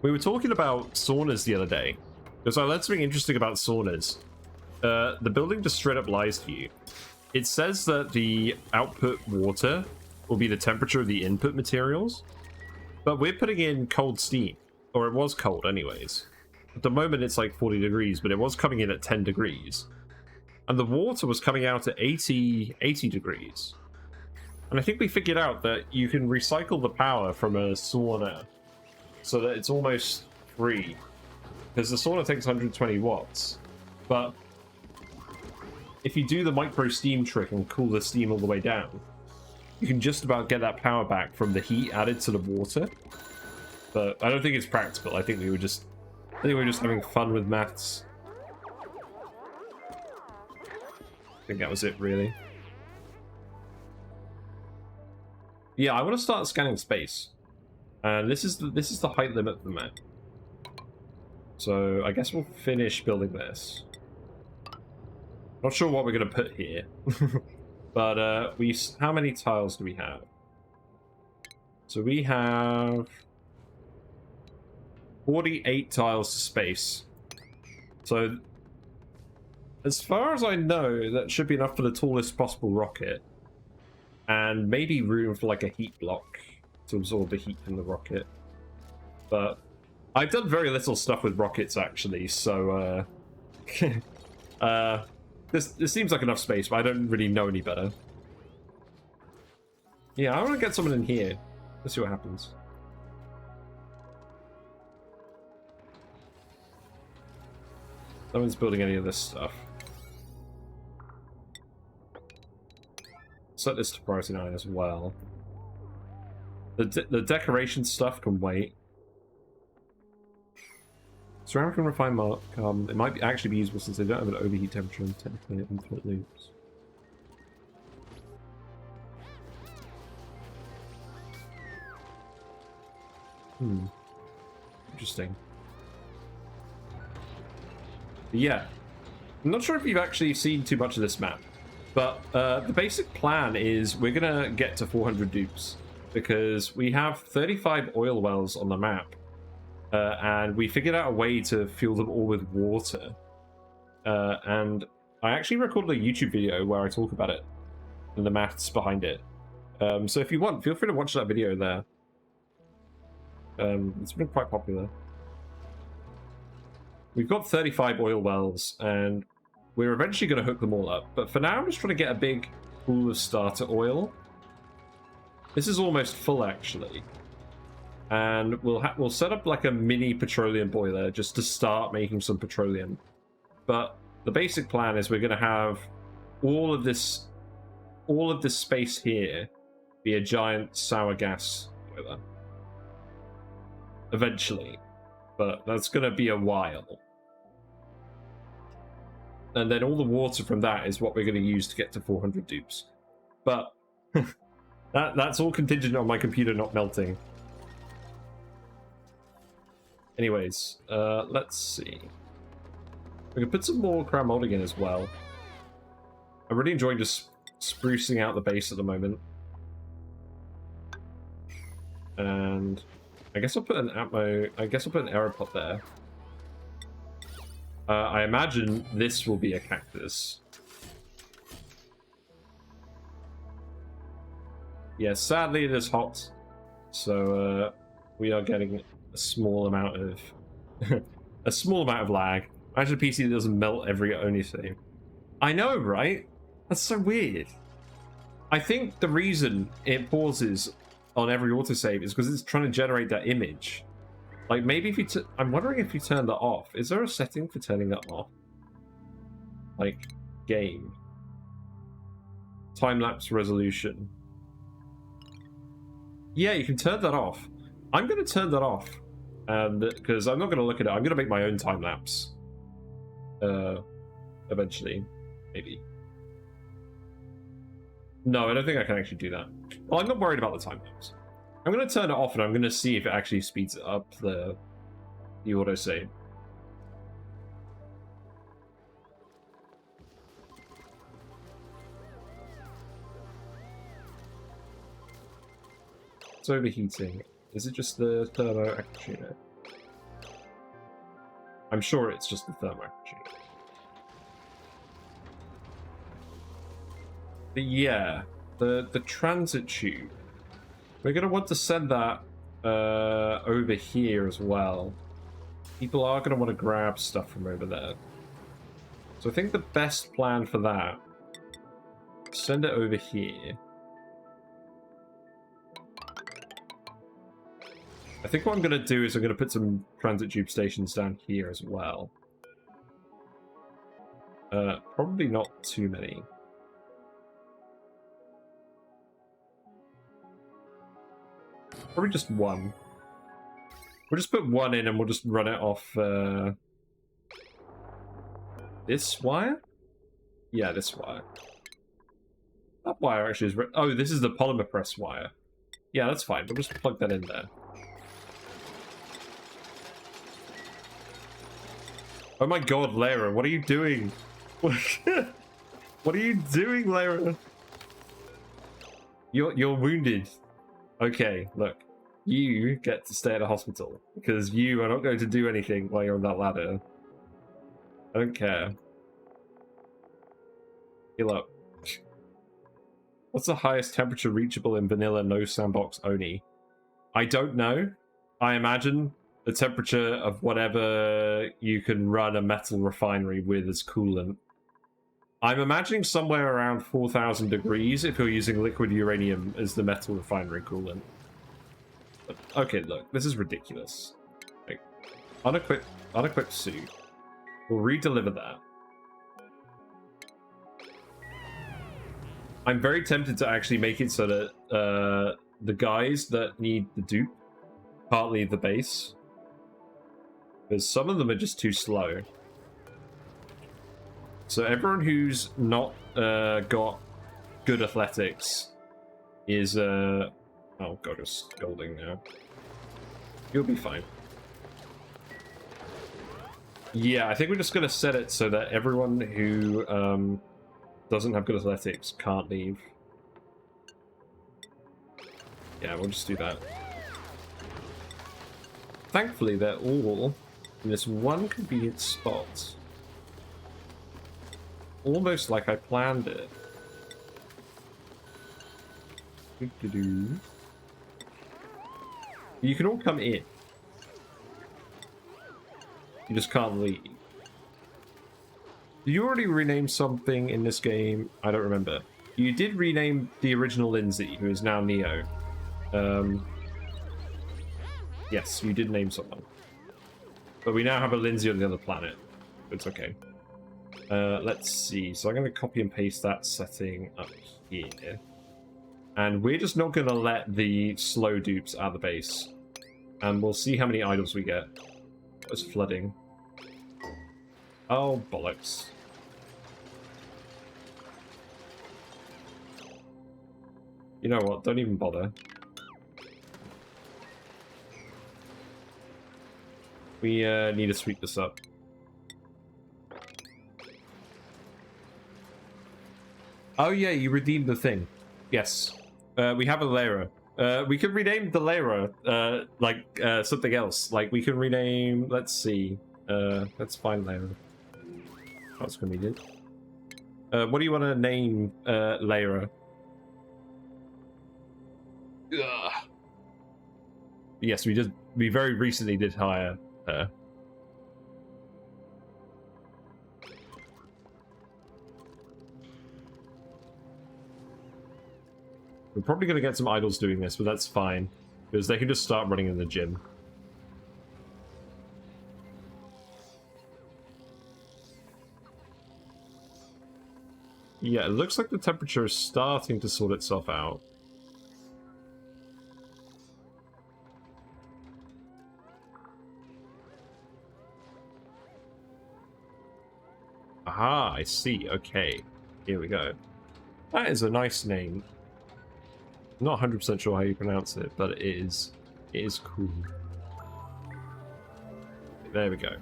We were talking about saunas the other day, because I learned something interesting about saunas. The building just straight up lies to you. It says that the output water will be the temperature of the input materials, but we're putting in cold steam, or it was cold anyways. At the moment it's like 40 degrees, but it was coming in at 10 degrees. And the water was coming out at 80 degrees. And I think we figured out that you can recycle the power from a sauna so that it's almost free. Because the sauna takes 120 watts. But if you do the micro steam trick and cool the steam all the way down, you can just about get that power back from the heat added to the water. But I don't think it's practical. I think we were just having fun with maths. I think that was it, really. Yeah, I want to start scanning space. And this is the height limit of the map. So I guess we'll finish building this. Not sure what we're going to put here. But how many tiles do we have? So we have 48 tiles to space. So as far as I know, that should be enough for the tallest possible rocket. And maybe room for like a heat block to absorb the heat from the rocket. But I've done very little stuff with rockets actually, so this seems like enough space, but I don't really know any better. Yeah, I want to get someone in here. Let's see what happens. No one's building any of this stuff. Set this to priority 9 as well. The decoration stuff can wait. Ceramic and refined mark. It might actually be useful since they don't have an overheat temperature and technically infinite loops. Interesting. But yeah, I'm not sure if you've actually seen too much of this map, but the basic plan is we're gonna get to 400 dupes because we have 35 oil wells on the map. And we figured out a way to fuel them all with water. And I actually recorded a YouTube video where I talk about it and the maths behind it. So if you want, feel free to watch that video there. It's been quite popular. We've got 35 oil wells, and we're eventually going to hook them all up. But for now, I'm just trying to get a big pool of starter oil. This is almost full, actually. And we'll set up like a mini petroleum boiler just to start making some petroleum. But the basic plan is we're going to have all of this space here be a giant sour gas boiler. Eventually. But that's going to be a while. And then all the water from that is what we're going to use to get to 400 dupes. But that's all contingent on my computer not melting. Anyways, let's see. We can put some more crown molding in as well. I'm really enjoying just sprucing out the base at the moment. And I guess I'll put an aeropod there. I imagine this will be a cactus. Yeah, sadly it is hot. So we are getting a small amount of lag. Imagine a PC that doesn't melt every ONI save. I know, right? That's so weird. I think the reason it pauses on every autosave is because it's trying to generate that image. Like maybe if you I'm wondering if you turn that off. Is there a setting for turning that off? Like game. Time-lapse resolution. Yeah, you can turn that off. I'm going to turn that off. Because I'm not going to look at it. I'm going to make my own time-lapse. Eventually. Maybe. No, I don't think I can actually do that. Well, I'm not worried about the time-lapse. I'm going to turn it off and I'm going to see if it actually speeds up the autosave. It's overheating. Is it just the turbo actuator? I'm sure it's just the thermometry. But yeah, the transit tube. We're going to want to send that over here as well. People are going to want to grab stuff from over there. So I think the best plan for that, send it over here. I think what I'm going to do is I'm going to put some transit tube stations down here as well. Probably not too many. Probably just one. We'll just put one in and we'll just run it off this wire? Yeah, this wire. That wire actually is... Oh, this is the polymer press wire. Yeah, that's fine. We'll just plug that in there. Oh my god, Lara, what are you doing? What are you doing, Lara? You're wounded. Okay, look. You get to stay at a hospital because you are not going to do anything while you're on that ladder. I don't care. Heal up. What's the highest temperature reachable in vanilla no sandbox ONI? I don't know. I imagine the temperature of whatever you can run a metal refinery with as coolant. I'm imagining somewhere around 4,000 degrees if you're using liquid uranium as the metal refinery coolant. But, okay, look, this is ridiculous. Like, unequipped suit. We'll re-deliver that. I'm very tempted to actually make it so that the guys that need the dupe can't leave the base. Because some of them are just too slow. So everyone who's not got good athletics is... Oh god, you're scolding now. You'll be fine. Yeah, I think we're just going to set it so that everyone who doesn't have good athletics can't leave. Yeah, we'll just do that. Thankfully, they're all in this one convenient spot. Almost like I planned it. You can all come in. You just can't leave. Did you already rename something in this game? I don't remember. You did rename the original Lindsay, who is now Neo. Yes, you did name someone. But we now have a Lindsay on the other planet. It's okay. Let's see. So I'm going to copy and paste that setting up here. And we're just not going to let the slow dupes out of the base. And we'll see how many idols we get. It's flooding. Oh, bollocks. You know what? Don't even bother. We need to sweep this up. Oh yeah, you redeemed the thing. Yes. We have a Lara. We could rename the Lara, something else. Like, we can rename... Let's see. Let's find Lara. That's convenient. What do you want to name Lara? Ugh. Yes, we very recently did hire her. We're probably going to get some idols doing this, but that's fine. Because they can just start running in the gym. Yeah, it looks like the temperature is starting to sort itself out. Aha, I see. Okay. Here we go. That is a nice name. Not 100% sure how you pronounce it, but it is cool. There we go.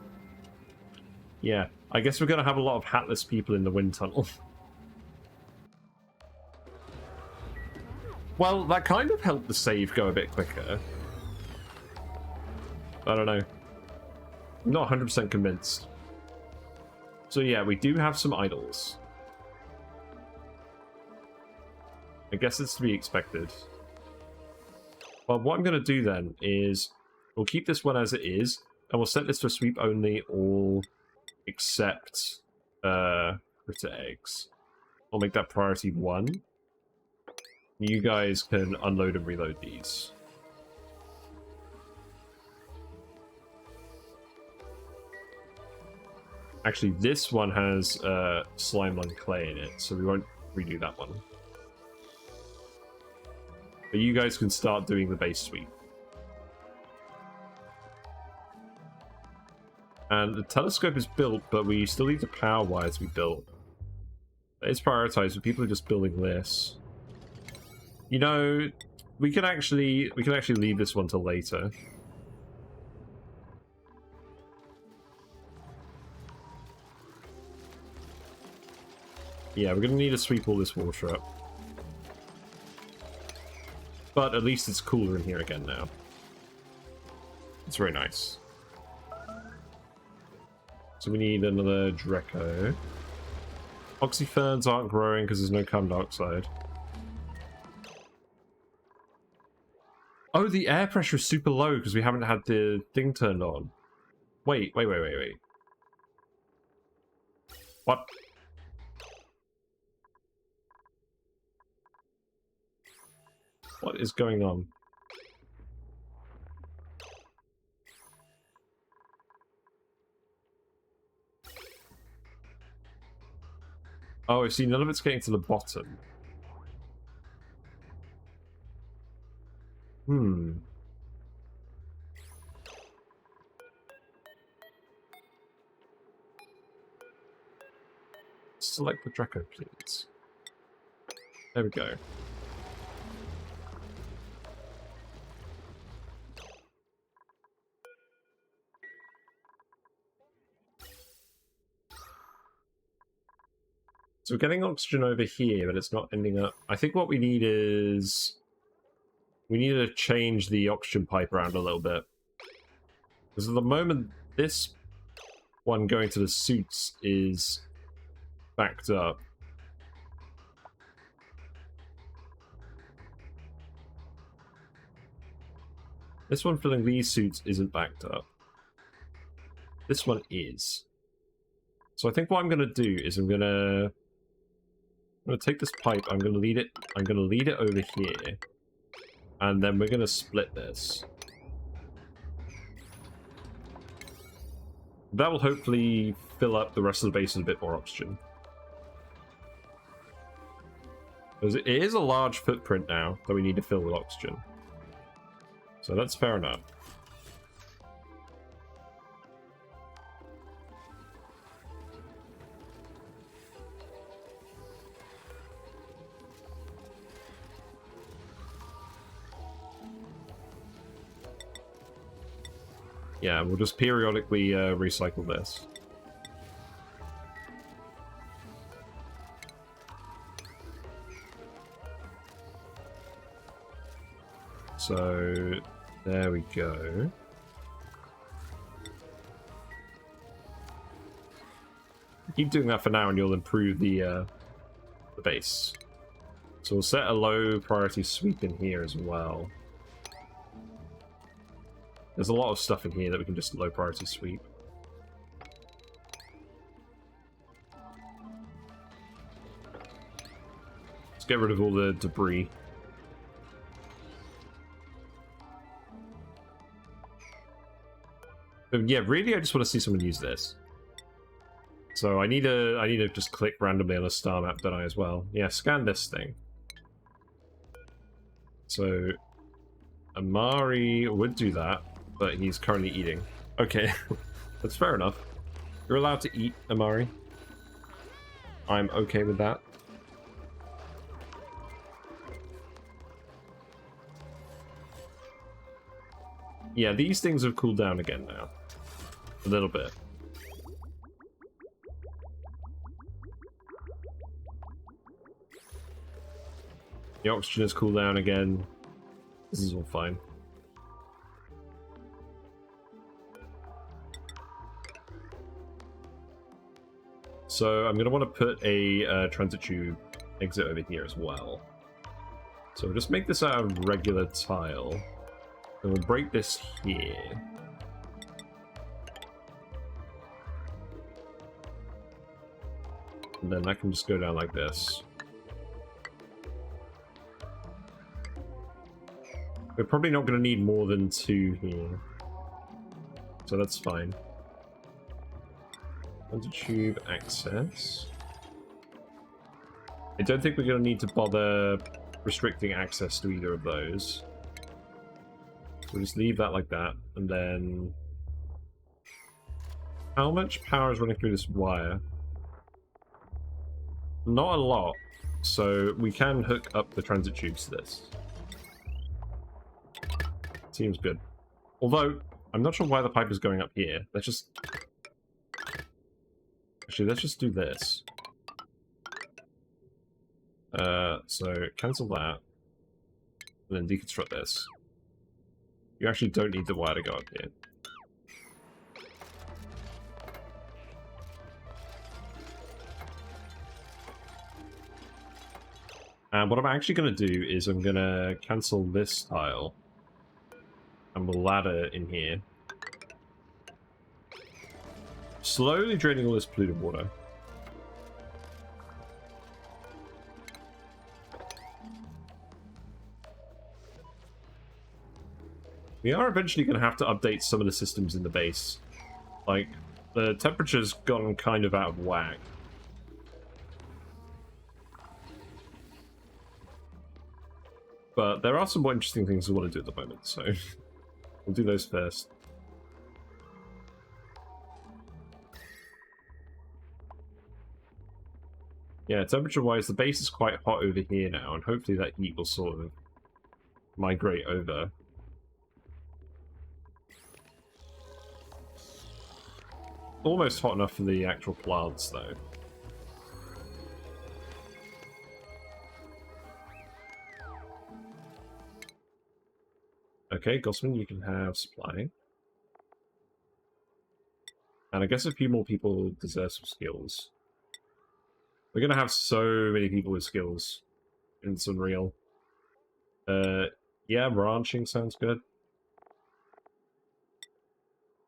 Yeah, I guess we're going to have a lot of hatless people in the wind tunnel. Well, that kind of helped the save go a bit quicker. I don't know. I'm not 100% convinced. So yeah, we do have some idols. I guess it's to be expected. Well, what I'm going to do then is we'll keep this one as it is, and we'll set this for sweep only all except critter eggs. I'll make that priority 1. You guys can unload and reload these. Actually, this one has slime and clay in it, so we won't redo that one. But you guys can start doing the base sweep. And the telescope is built, but we still need the power wires to be built. It's prioritized, but people are just building this. You know, we can actually leave this one till later. Yeah, we're gonna need to sweep all this water up. But at least it's cooler in here again now. It's very nice. So we need another Dreco. Oxyferns aren't growing because there's no carbon dioxide. Oh, the air pressure is super low because we haven't had the thing turned on. Wait. What? What is going on? Oh, I see. None of it's getting to the bottom. Select the Draco, please. There we go. So we're getting oxygen over here, but it's not ending up... I think what we need is... we need to change the oxygen pipe around a little bit. Because at the moment, this one going to the suits is backed up. This one filling these suits isn't backed up. This one is. So I think what I'm going to do is I'm going to take this pipe, I'm going to lead it over here. And then we're going to split this. That will hopefully fill up the rest of the base with a bit more oxygen. Because it is a large footprint now that we need to fill with oxygen. So that's fair enough. Yeah, we'll just periodically recycle this. So, there we go. Keep doing that for now and you'll improve the base. So we'll set a low priority sweep in here as well. There's a lot of stuff in here that we can just low priority sweep. Let's get rid of all the debris. But yeah, really I just want to see someone use this. So I need to just click randomly on a star map, don't I, as well? Yeah, scan this thing. So Amari would do that, but he's currently eating. Okay, that's fair enough. You're allowed to eat, Amari. I'm okay with that. Yeah, these things have cooled down again now. A little bit. The oxygen has cooled down again. This is all fine. So I'm going to want to put a transit tube exit over here as well. So we'll just make this out of regular tile. And we'll break this here. And then that can just go down like this. We're probably not going to need more than 2 here. So that's fine. Transit tube access. I don't think we're going to need to bother restricting access to either of those. We'll just leave that like that, and then... How much power is running through this wire? Not a lot, so we can hook up the transit tubes to this. Seems good. Although, I'm not sure why the pipe is going up here. Let's just... Actually, let's just do this. So cancel that, and then deconstruct this. You actually don't need the wire to go up here. And what I'm actually going to do is I'm going to cancel this tile, and we'll ladder in here. Slowly draining all this polluted water. We are eventually going to have to update some of the systems in the base. Like, the temperature's gone kind of out of whack. But there are some more interesting things we want to do at the moment, so we'll do those first. Yeah, temperature-wise, the base is quite hot over here now, and hopefully that heat will sort of migrate over. Almost hot enough for the actual plants, though. Okay, Gossman, you can have supply. And I guess a few more people deserve some skills. We're gonna have so many people with skills. It's unreal. Yeah, ranching sounds good.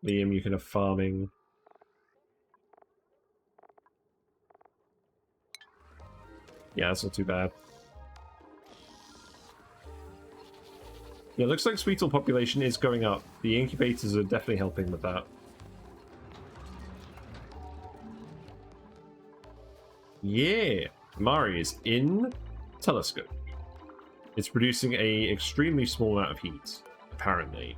Liam, you can have farming. Yeah, that's not too bad. Yeah, it looks like Sweetle population is going up. The incubators are definitely helping with that. Yeah! Mari is in telescope. It's producing a extremely small amount of heat, apparently.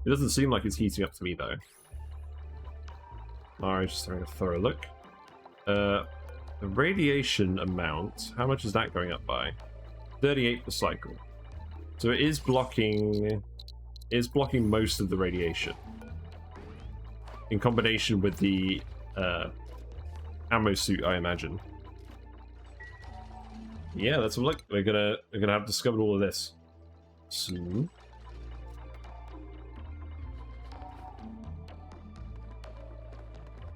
It doesn't seem like it's heating up to me, though. Alright, just having a thorough look. The radiation amount, how much is that going up by? 38 per cycle. So it is blocking most of the radiation. In combination with the ammo suit, I imagine. Yeah, that's what look. We're gonna have discovered all of this soon.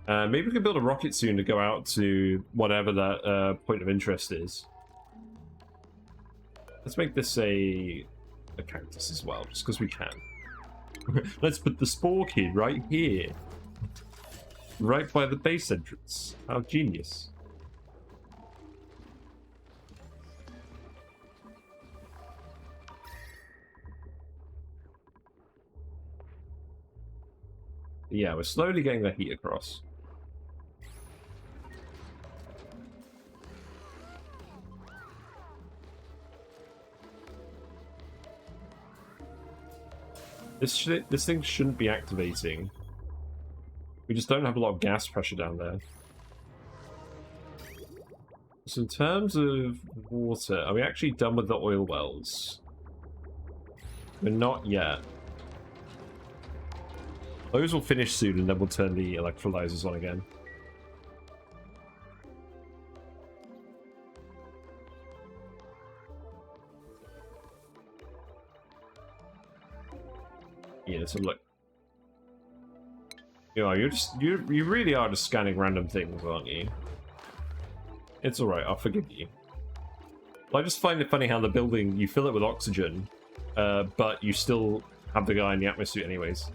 Maybe we can build a rocket soon to go out to whatever that point of interest is. Let's make this a cactus as well, just because we can. Let's put the Spore Kid right here. Right by the base entrance. How genius. Yeah, we're slowly getting the heat across. This thing shouldn't be activating. We just don't have a lot of gas pressure down there. So in terms of water, are we actually done with the oil wells? We're not yet. Those will finish soon, and then we'll turn the electrolyzers on again. Yeah, so look. You know, you really are just scanning random things, aren't you? It's alright, I'll forgive you. I just find it funny how the building, you fill it with oxygen, but you still have the guy in the atmosphere anyways.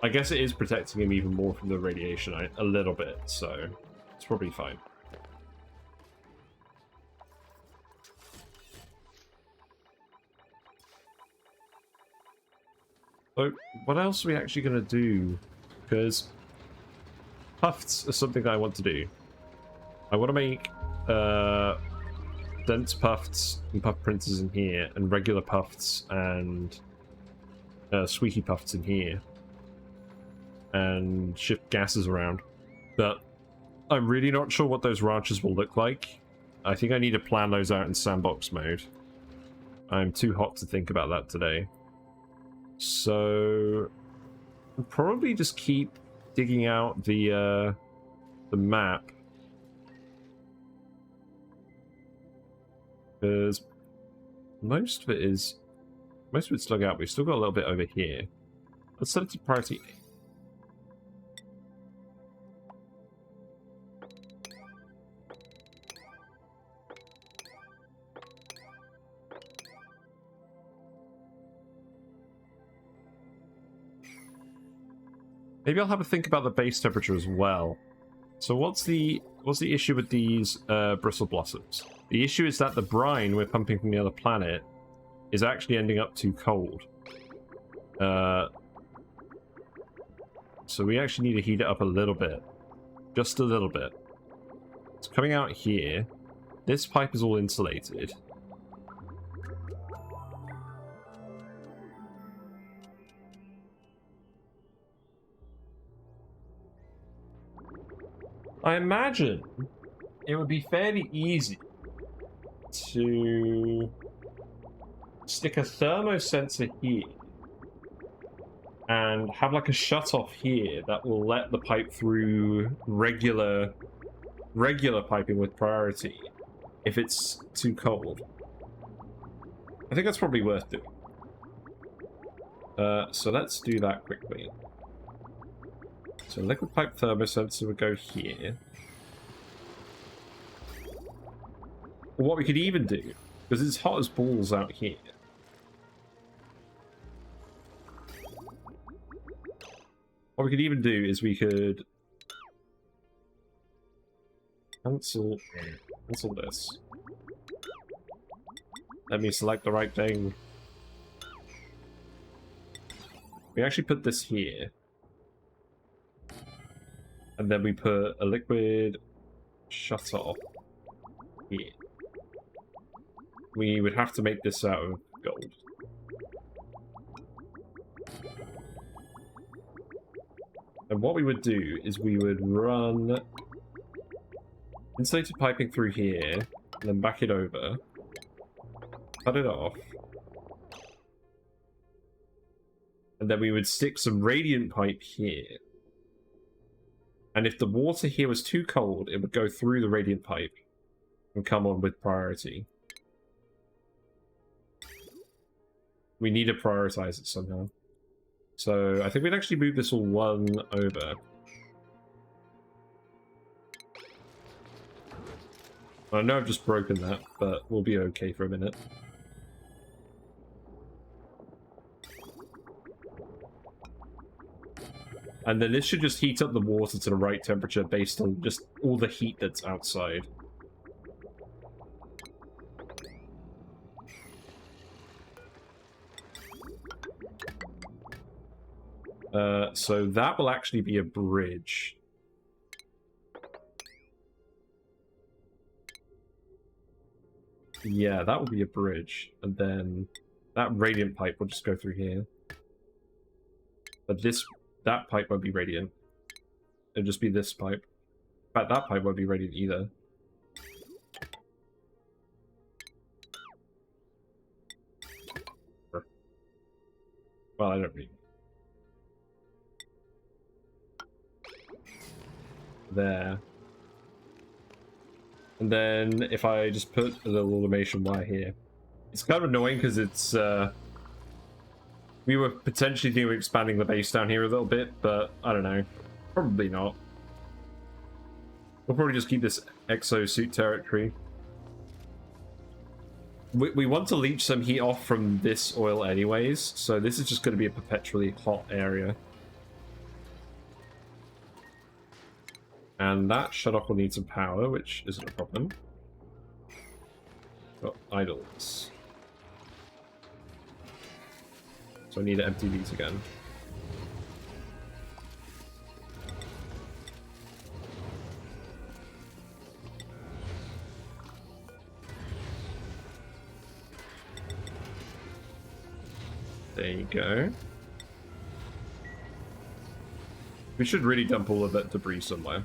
I guess it is protecting him even more from the radiation a little bit, so it's probably fine. So, what else are we actually going to do? Because tufts are something that I want to do. I want to make dense puffs and puff printers in here, and regular puffs and squeaky puffs in here, and shift gases around. But I'm really not sure what those ranches will look like. I think I need to plan those out in sandbox mode. I'm too hot to think about that today. So I'll probably just keep digging out the map, because most of it's dug out. We've still got a little bit over here. Let's set it to priority A. Maybe I'll have a think about the base temperature as well. So what's the issue with these bristle blossoms? The issue is that the brine we're pumping from the other planet is actually ending up too cold. So we actually need to heat it up a little bit. Just a little bit. It's coming out here. This pipe is all insulated. I imagine it would be fairly easy to stick a thermosensor here and have like a shut-off here that will let the pipe through regular piping with priority if it's too cold. I think that's probably worth doing. So let's do that quickly. So liquid pipe thermosensor would go here. Or what we could even do, because it's hot as balls out here. What we could even do is we could cancel this. Let me select the right thing. We actually put this here. And then we put a liquid shut-off here. We would have to make this out of gold. And what we would do is we would run insulated piping through here, and then back it over, cut it off, and then we would stick some radiant pipe here. And if the water here was too cold, it would go through the radiant pipe and come on with priority. We need to prioritize it somehow. So I think we'd actually move this all one over. I know I've just broken that, but we'll be okay for a minute. And then this should just heat up the water to the right temperature based on just all the heat that's outside. So that will actually be a bridge. Yeah, that will be a bridge. And then that radiant pipe will just go through here. But that pipe won't be radiant. It'll just be this pipe. In fact, that pipe won't be radiant either. Well, I don't really. There. And then if I just put a little automation wire here. It's kind of annoying because it's We were potentially thinking of expanding the base down here a little bit, but I don't know. Probably not. We'll probably just keep this exosuit territory. We want to leech some heat off from this oil anyways, so this is just going to be a perpetually hot area. And that shutoff will need some power, which isn't a problem. Got idols. So I need to empty these again. There you go. We should really dump all of that debris somewhere.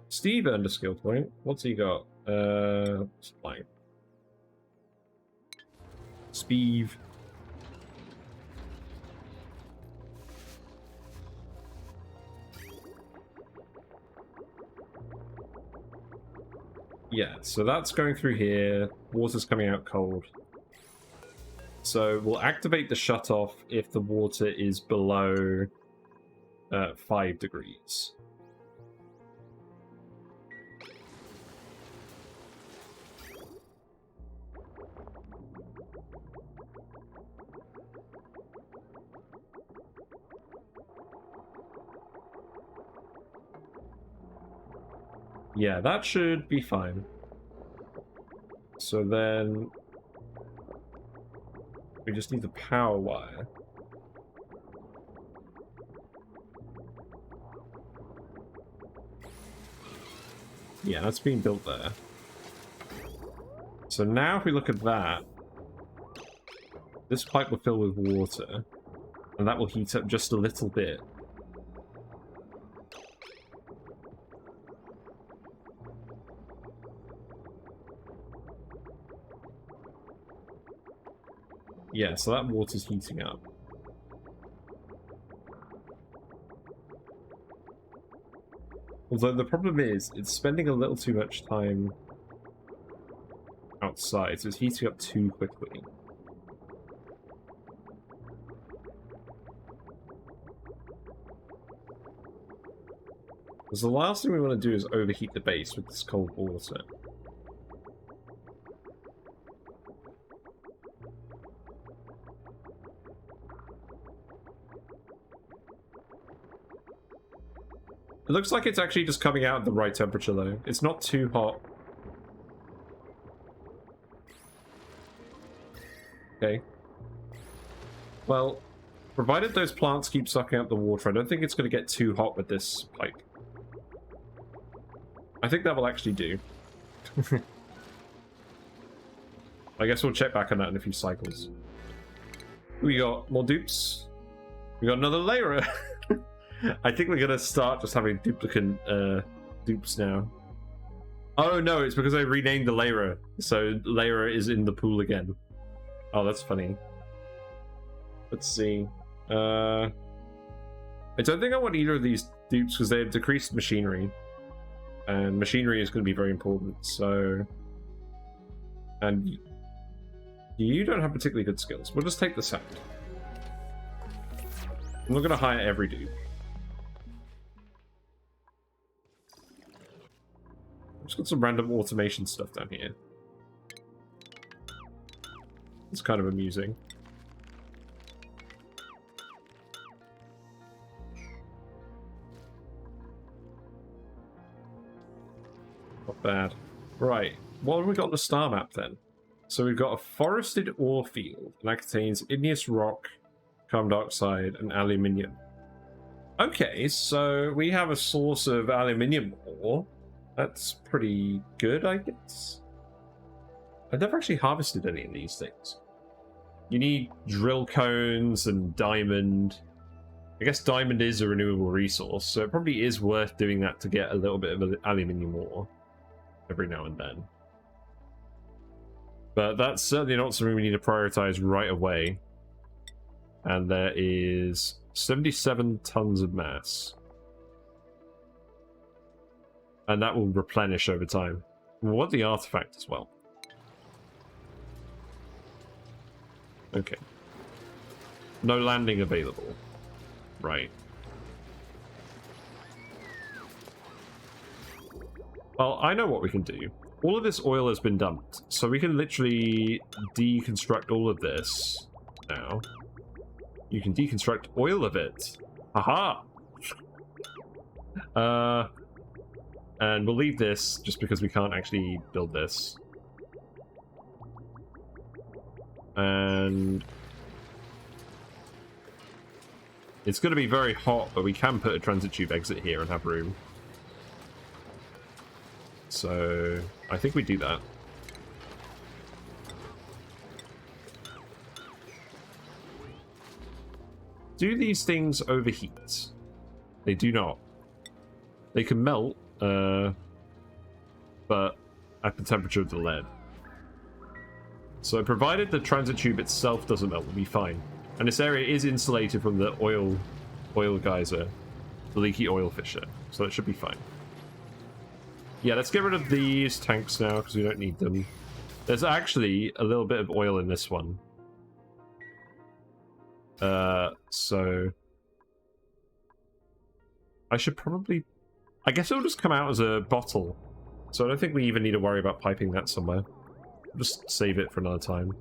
Steve earned a skill point. What's he got? Flying. Steve. Yeah, so that's going through here. Water's coming out cold. So we'll activate the shutoff if the water is below 5 degrees. Yeah, that should be fine. So then we just need the power wire. Yeah, that's being built there. So now if we look at that, this pipe will fill with water, and that will heat up just a little bit. Yeah, so that water's heating up. Although the problem is, it's spending a little too much time outside, so it's heating up too quickly. Because the last thing we want to do is overheat the base with this cold water. It looks like it's actually just coming out at the right temperature, though. It's not too hot. Okay. Well, provided those plants keep sucking up the water, I don't think it's going to get too hot with this pipe. I think that will actually do. I guess we'll check back on that in a few cycles. We got more dupes. We got another layer. I think we're gonna start just having duplicate dupes now. Oh no, it's because I renamed the layer, so layer is in the pool again. Oh, that's funny. Let's see. I don't think I want either of these dupes because they have decreased machinery, and machinery is going to be very important. So, and you don't have particularly good skills. We'll just take the sound. I'm not going to hire every dupe. Just got some random automation stuff down here. It's kind of amusing. Not bad. Right, what have we got on the star map then? So we've got a forested ore field, and that contains igneous rock, carbon dioxide, and aluminium. Okay, so we have a source of aluminium ore. That's pretty good, I guess. I've never actually harvested any of these things. You need drill cones and diamond. I guess diamond is a renewable resource, so it probably is worth doing that to get a little bit of aluminium ore every now and then. But that's certainly not something we need to prioritize right away. And there is 77 tons of mass. And that will replenish over time. We'll want the artifact as well. Okay. No landing available. Right. Well, I know what we can do. All of this oil has been dumped, so we can literally deconstruct all of this now. You can deconstruct oil of it. Haha! And we'll leave this just because we can't actually build this. And it's going to be very hot, but we can put a transit tube exit here and have room. So I think we do that. Do these things overheat? They do not. They can melt, but at the temperature of the lead. So provided the transit tube itself doesn't melt, we'll be fine. And this area is insulated from the oil geyser, the leaky oil fissure, so it should be fine. Yeah, let's get rid of these tanks now because we don't need them. There's actually a little bit of oil in this one. So I should probably... I guess it'll just come out as a bottle. So I don't think we even need to worry about piping that somewhere. Just save it for another time.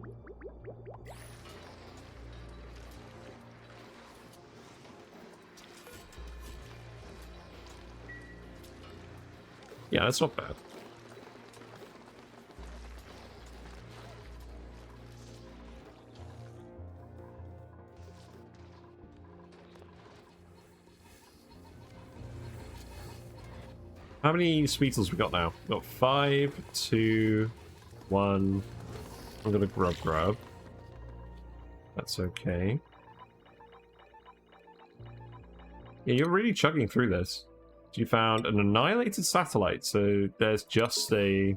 Yeah, that's not bad. How many sweetles we got now? We've got 5, 2, 1. I'm gonna grub. That's okay. Yeah, you're really chugging through this. You found an annihilated satellite, so there's just a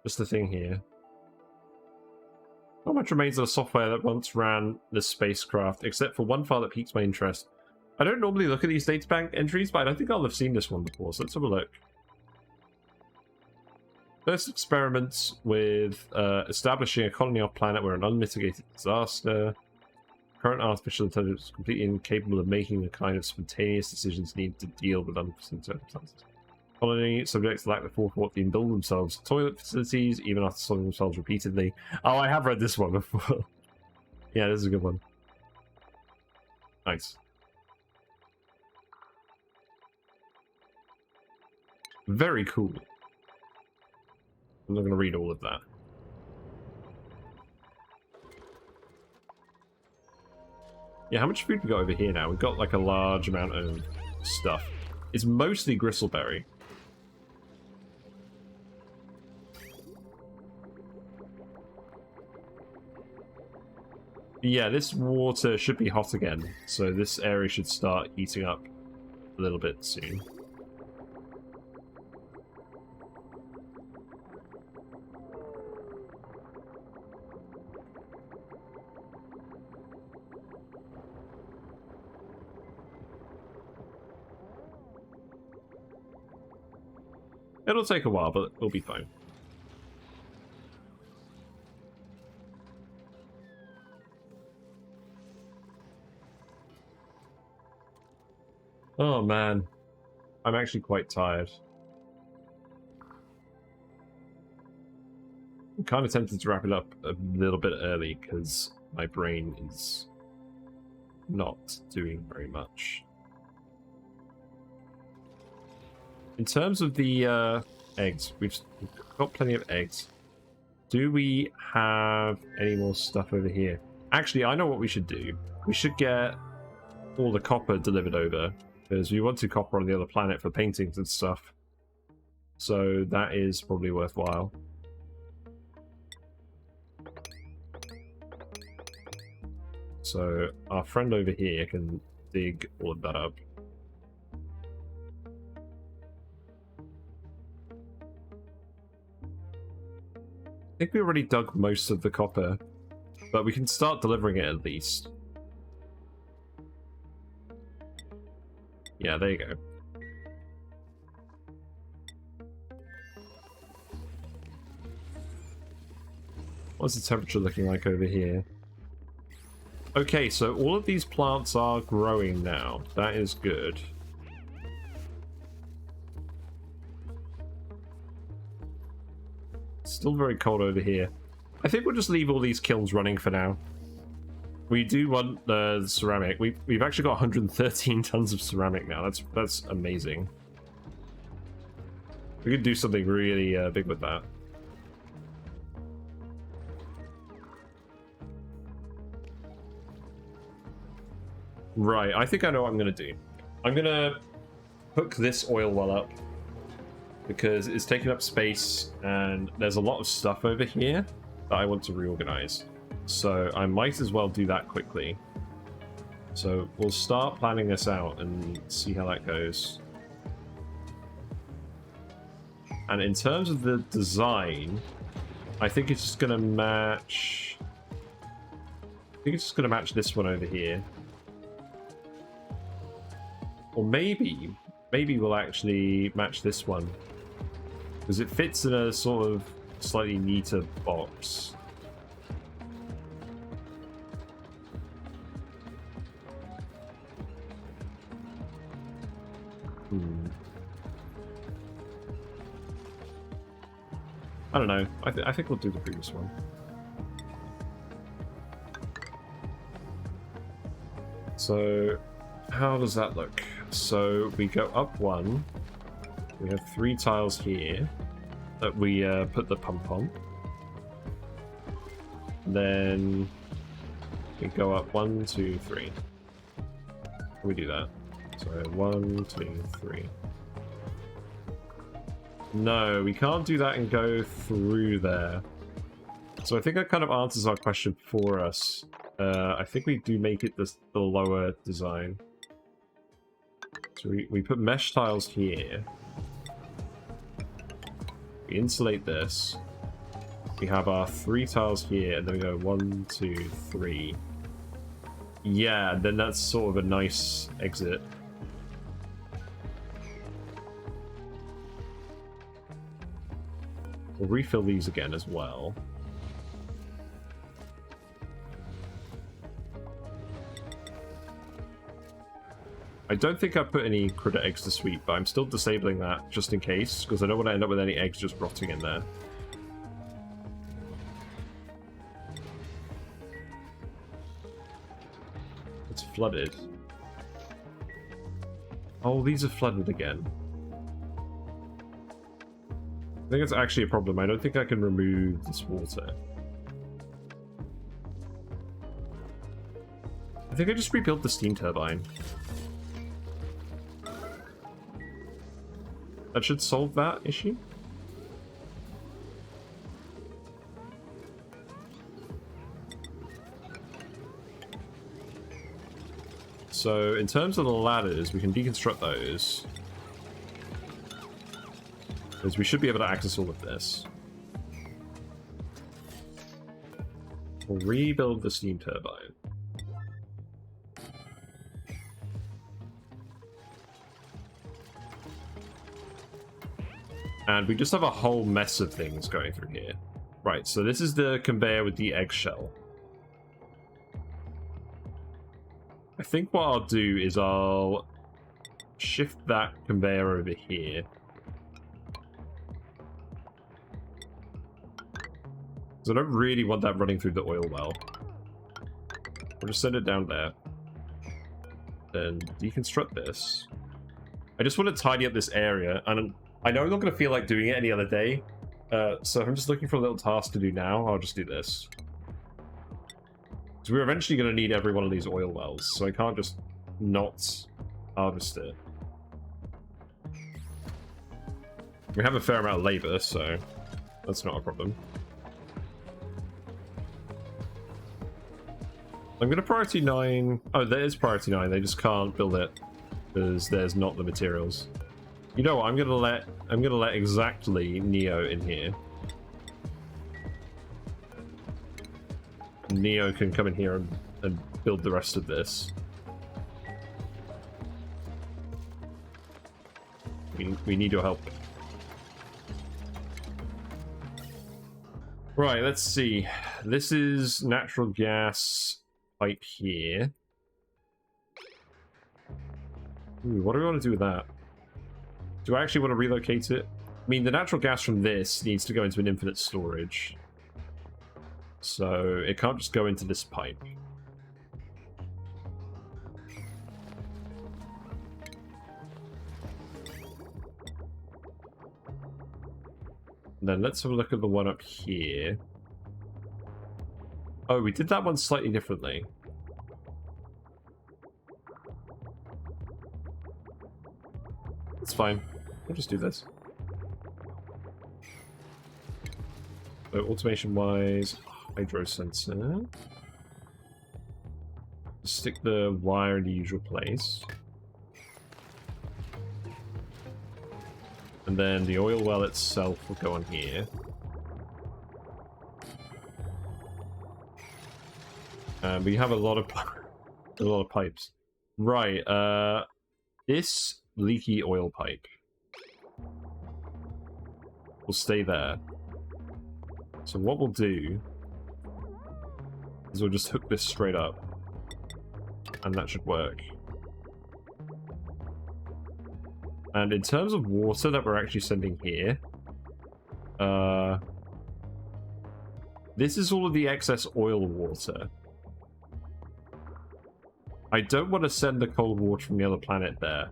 thing here. Not much remains of the software that once ran the spacecraft, except for one file that piques my interest. I don't normally look at these databank entries, but I don't think I'll have seen this one before, so let's have a look. First experiments with establishing a colony off planet were an unmitigated disaster. Current artificial intelligence is completely incapable of making the kind of spontaneous decisions needed to deal with unforeseen circumstances. Colony subjects lack the forethought to even build themselves toilet facilities, even after solving themselves repeatedly. Oh, I have read this one before. Yeah, this is a good one. Nice. Very cool. I'm not going to read all of that. Yeah, how much food we got over here now? We've got like a large amount of stuff. It's mostly gristleberry. Yeah, this water should be hot again, so this area should start heating up a little bit soon. It'll take a while, but we'll be fine. Oh man, I'm actually quite tired. I'm kind of tempted to wrap it up a little bit early because my brain is not doing very much. In terms of the eggs, we've got plenty of eggs. Do we have any more stuff over here? Actually, I know what we should do. We should get all the copper delivered over, because we want to copper on the other planet for paintings and stuff. So that is probably worthwhile. So our friend over here can dig all of that up. I think we already dug most of the copper, but we can start delivering it at least. Yeah, there you go. What's the temperature looking like over here? Okay, so all of these plants are growing now. That is good. Still very cold over here. I think we'll just leave all these kilns running for now. We do want the ceramic. We've actually got 113 tons of ceramic now. That's amazing. We could do something really big with that. Right, I think I know what I'm going to do. I'm going to hook this oil well up because it's taking up space and there's a lot of stuff over here that I want to reorganize. So I might as well do that quickly. So we'll start planning this out and see how that goes. And in terms of the design, I think it's just going to match... I think it's just going to match this one over here. Or maybe we'll actually match this one. Because it fits in a sort of slightly neater box. I don't know. I think we'll do the previous one. So, how does that look? So, we go up one. We have 3 tiles here that we put the pump on. Then we go up 1, 2, 3. We do that. So 1, 2, 3. No, we can't do that and go through there. So I think that kind of answers our question for us. I think we do make it the lower design. So we put mesh tiles here. We insulate this. We have our 3 tiles here, and then we go 1, 2, 3. Yeah, then that's sort of a nice exit. We'll refill these again as well. I don't think I put any critter eggs to sweep, but I'm still disabling that just in case, because I don't want to end up with any eggs just rotting in there. It's flooded. Oh, these are flooded again. I think it's actually a problem. I don't think I can remove this water. I think I just rebuilt the steam turbine. That should solve that issue. So, in terms of the ladders, we can deconstruct those. Because we should be able to access all of this. We'll rebuild the steam turbine. And we just have a whole mess of things going through here. Right, so this is the conveyor with the eggshell. I think what I'll do is I'll shift that conveyor over here. Because I don't really want that running through the oil well. We'll just send it down there. Then deconstruct this. I just want to tidy up this area, and I know I'm not going to feel like doing it any other day. So if I'm just looking for a little task to do now, I'll just do this. Because we're eventually going to need every one of these oil wells, so I can't just not harvest it. We have a fair amount of labor, so that's not a problem. I'm going to priority 9. Oh, there is priority 9. They just can't build it because there's not the materials. You know what? I'm gonna let exactly Neo in here. Neo can come in here and build the rest of this. We need your help. Right, let's see. This is natural gas. pipe here. Ooh, what do we want to do with that? Do I actually want to relocate it? I mean, the natural gas from this needs to go into an infinite storage. So it can't just go into this pipe. And then let's have a look at the one up here. Oh, we did that one slightly differently. It's fine. We'll just do this. So automation-wise, hydro sensor. Stick the wire in the usual place. And then the oil well itself will go on here. And we have a lot of pipes. Right, this leaky oil pipe will stay there. So what we'll do is we'll just hook this straight up. And that should work. And in terms of water that we're actually sending here, this is all of the excess oil water. I don't want to send the cold water from the other planet there.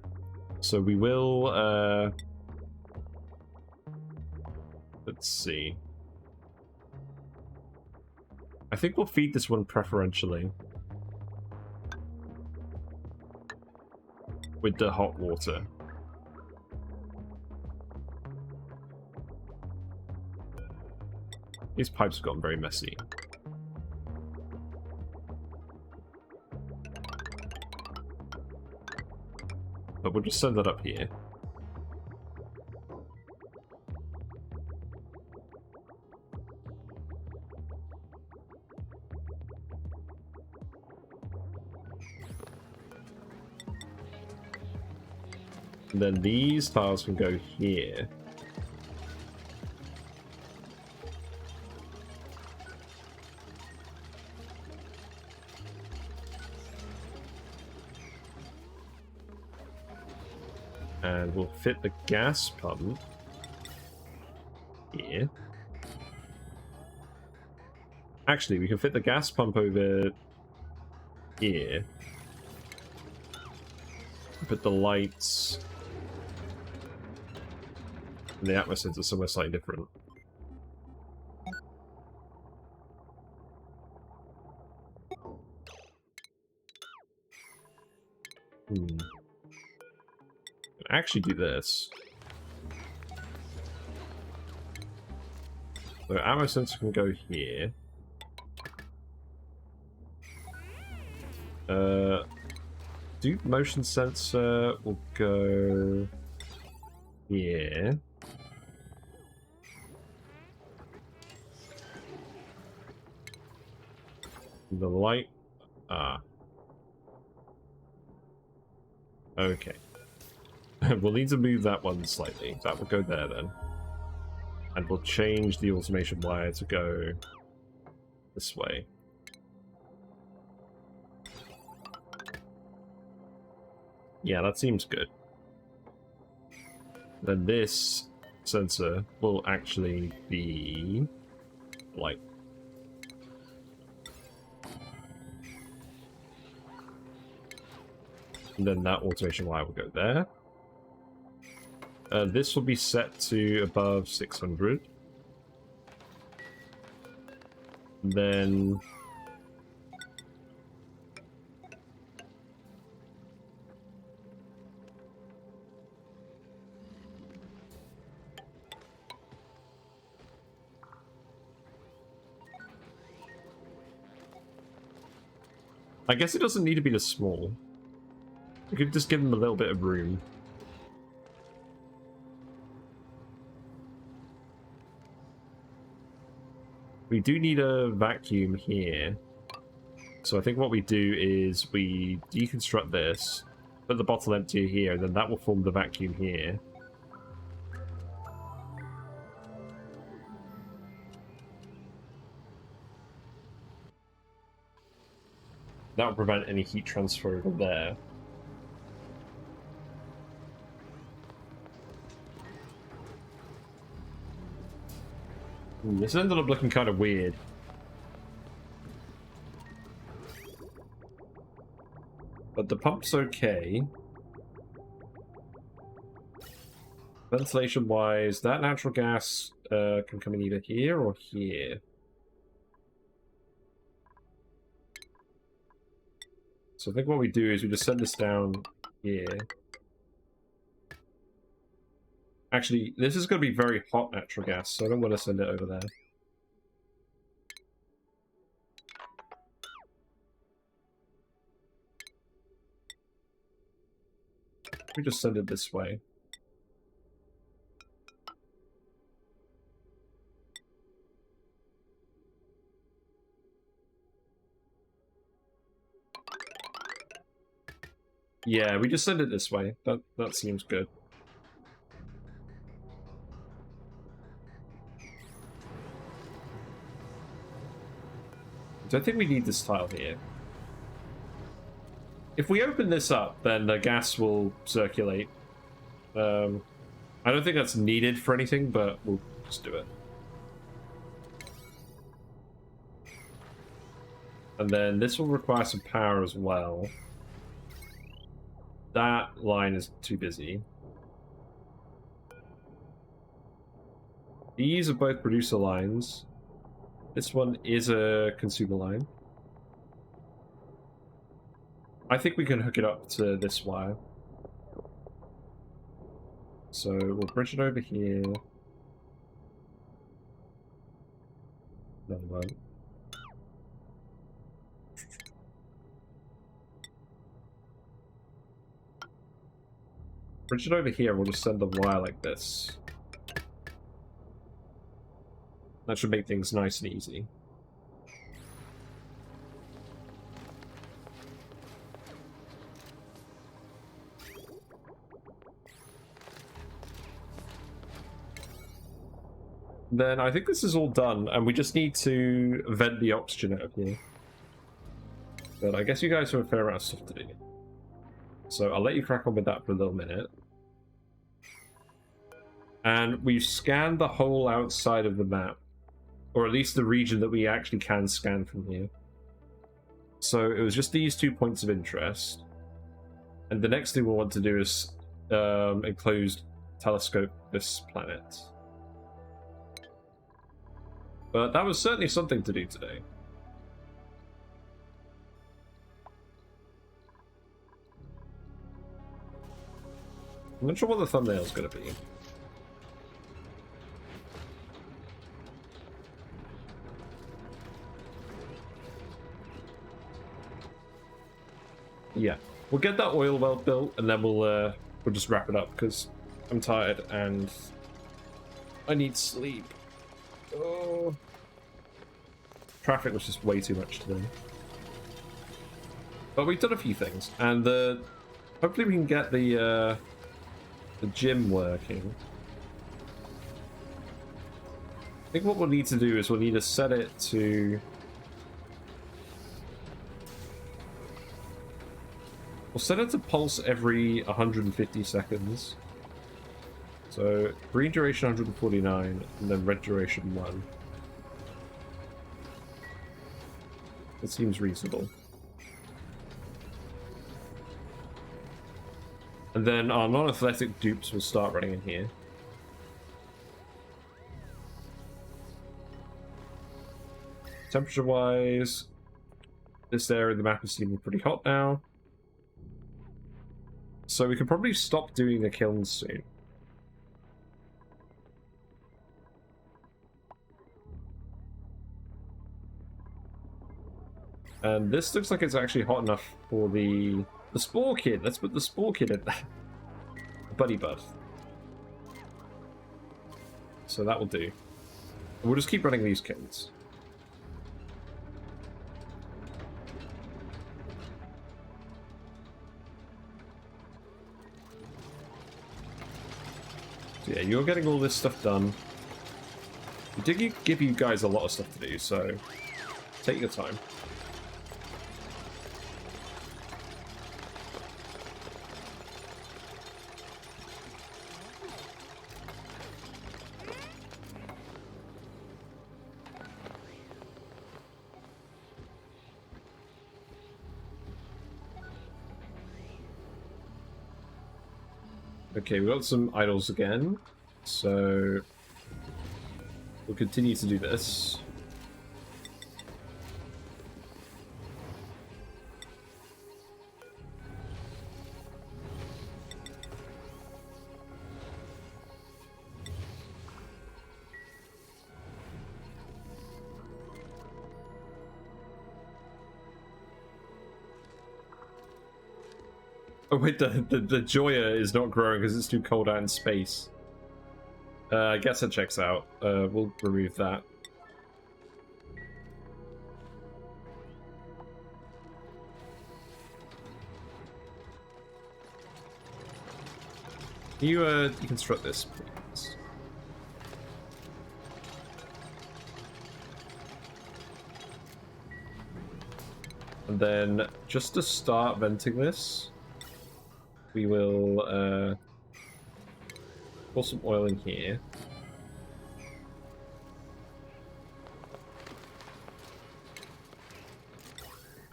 So we will, let's see. I think we'll feed this one preferentially with the hot water. These pipes have gotten very messy. But we'll just send that up here. And then these tiles can go here. And we'll fit the gas pump here. Actually, we can fit the gas pump over here. Put the lights and the atmosphere are somewhere slightly different. Actually do this. So ammo sensor can go here. Dupe motion sensor will go here. The light. Okay. We'll need to move that one slightly. That will go there then. And we'll change the automation wire to go this way. Yeah, that seems good. Then this sensor will actually be light. And then that automation wire will go there. This will be set to above 600. Then I guess it doesn't need to be this small. We could just give them a little bit of room. We do need a vacuum here. So I think what we do is we deconstruct this, put the bottle empty here, and then that will form the vacuum here. That will prevent any heat transfer over there. Ooh, this ended up looking kind of weird. But the pump's okay. Ventilation-wise, that natural gas can come in either here or here. So I think what we do is we just send this down here. Actually, this is going to be very hot natural gas, so I don't want to send it over there. We just send it this way. Yeah, we just send it this way. That seems good. I don't think we need this tile here. If we open this up, then the gas will circulate. I don't think that's needed for anything, but we'll just do it. And then this will require some power as well. That line is too busy. These are both producer lines. This one is a consumer line. I think we can hook it up to this wire. So we'll bridge it over here. No, we won't. Bridge it over here, we'll just send the wire like this. That should make things nice and easy. Then I think this is all done, and we just need to vent the oxygen out of here. But I guess you guys have a fair amount of stuff to do. So I'll let you crack on with that for a little minute. And we've scanned the whole outside of the map. Or at least the region that we actually can scan from here. So it was just these 2 points of interest. And the next thing we'll want to do is enclosed telescope this planet. But that was certainly something to do today. I'm not sure what the thumbnail's going to be. Yeah, we'll get that oil well built, and then we'll just wrap it up because I'm tired and I need sleep. Oh, traffic was just way too much today. But we've done a few things, and hopefully we can get the gym working. I think what we'll need to do is we'll need to set it to... We'll set it to pulse every 150 seconds. So, green duration 149, and then red duration 1. It seems reasonable. And then our non-athletic dupes will start running in here. Temperature-wise, this area of the map is seeming pretty hot now. So we can probably stop doing the kilns soon. And this looks like it's actually hot enough for the Spore Kid. Let's put the Spore Kid in there. Buddy Bud. So that will do. And we'll just keep running these kilns. So yeah, you're getting all this stuff done. We did give you guys a lot of stuff to do, so take your time. Okay, we've got some idols again, so we'll continue to do this. Oh wait, the Joya is not growing because it's too cold out in space. I guess that checks out. We'll remove that. Can you deconstruct this, please? And then, just to start venting this, we will pour some oil in here.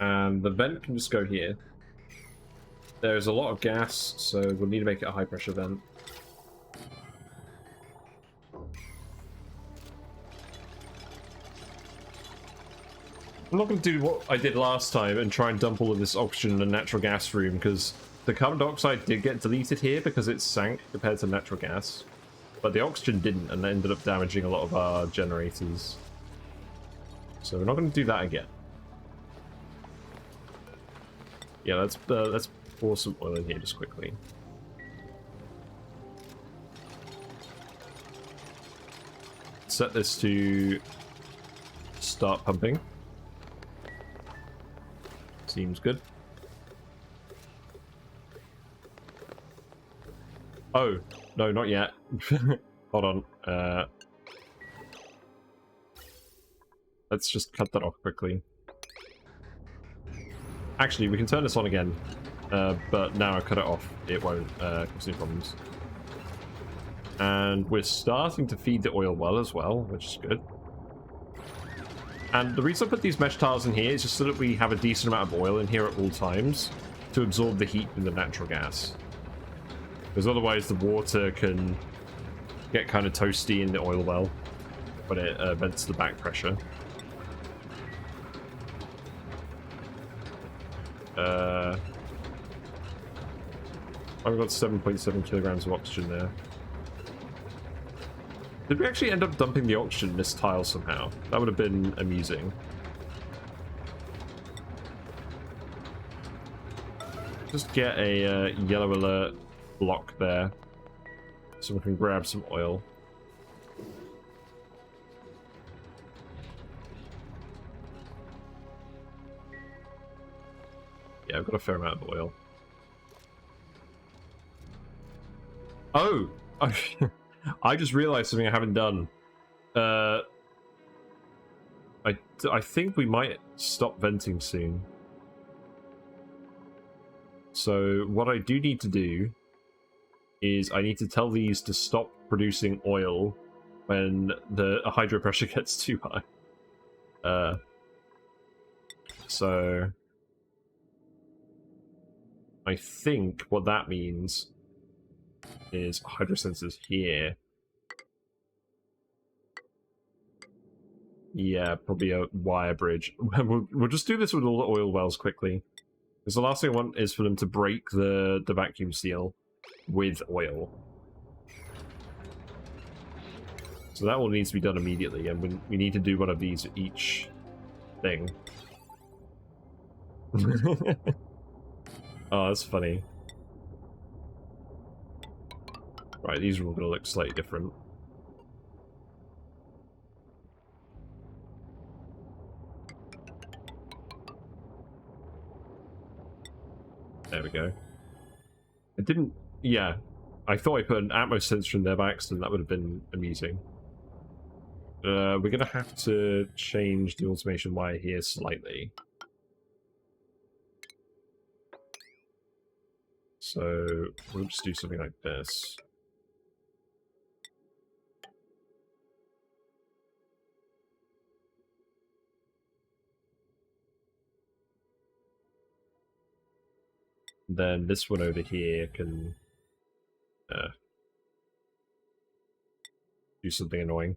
And the vent can just go here. There's a lot of gas, so we'll need to make it a high pressure vent. I'm not going to do what I did last time and try and dump all of this oxygen in a natural gas room, because the carbon dioxide did get deleted here because it sank compared to natural gas. But the oxygen didn't, and that ended up damaging a lot of our generators. So we're not going to do that again. Yeah, let's pour some oil in here just quickly. Set this to start pumping. Seems good. Oh, no, not yet. Hold on. Let's just cut that off quickly. Actually, we can turn this on again. But now I cut it off, it won't cause any problems. And we're starting to feed the oil well as well, which is good. And the reason I put these mesh tiles in here is just so that we have a decent amount of oil in here at all times to absorb the heat from the natural gas. Because otherwise the water can get kind of toasty in the oil well when it vents the back pressure. I've got 7.7 kilograms of oxygen there. Did we actually end up dumping the oxygen in this tile somehow? That would have been amusing. Just get a yellow alert block there so we can grab some oil. Yeah, I've got a fair amount of oil. Oh! I just realized something I haven't done. I think we might stop venting soon. So what I do need to do is I need to tell these to stop producing oil when the hydro pressure gets too high. So I think what that means is hydro sensors here. Yeah, probably a wire bridge. We'll just do this with all the oil wells quickly. Because the last thing I want is for them to break the vacuum seal with oil. So that all needs to be done immediately, and we need to do one of these each thing. Oh, that's funny. Right, these are all going to look slightly different. There we go. I didn't... Yeah. I thought I put an Atmos sensor in there by accident. That would have been amusing. We're going to have to change the automation wire here slightly. So we'll just do something like this. Then this one over here can do something annoying.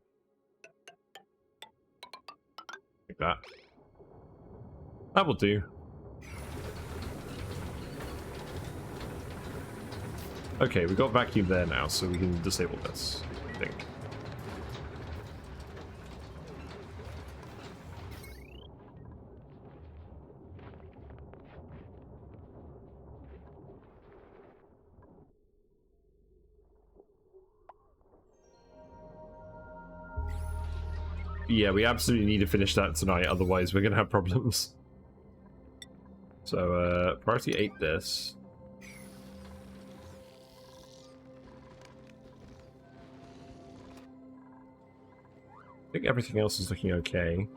Like that. That will do. Okay, we got vacuum there now, so we can disable this, I think. Yeah, we absolutely need to finish that tonight, otherwise we're gonna have problems. So, priority 8 this. I think everything else is looking okay.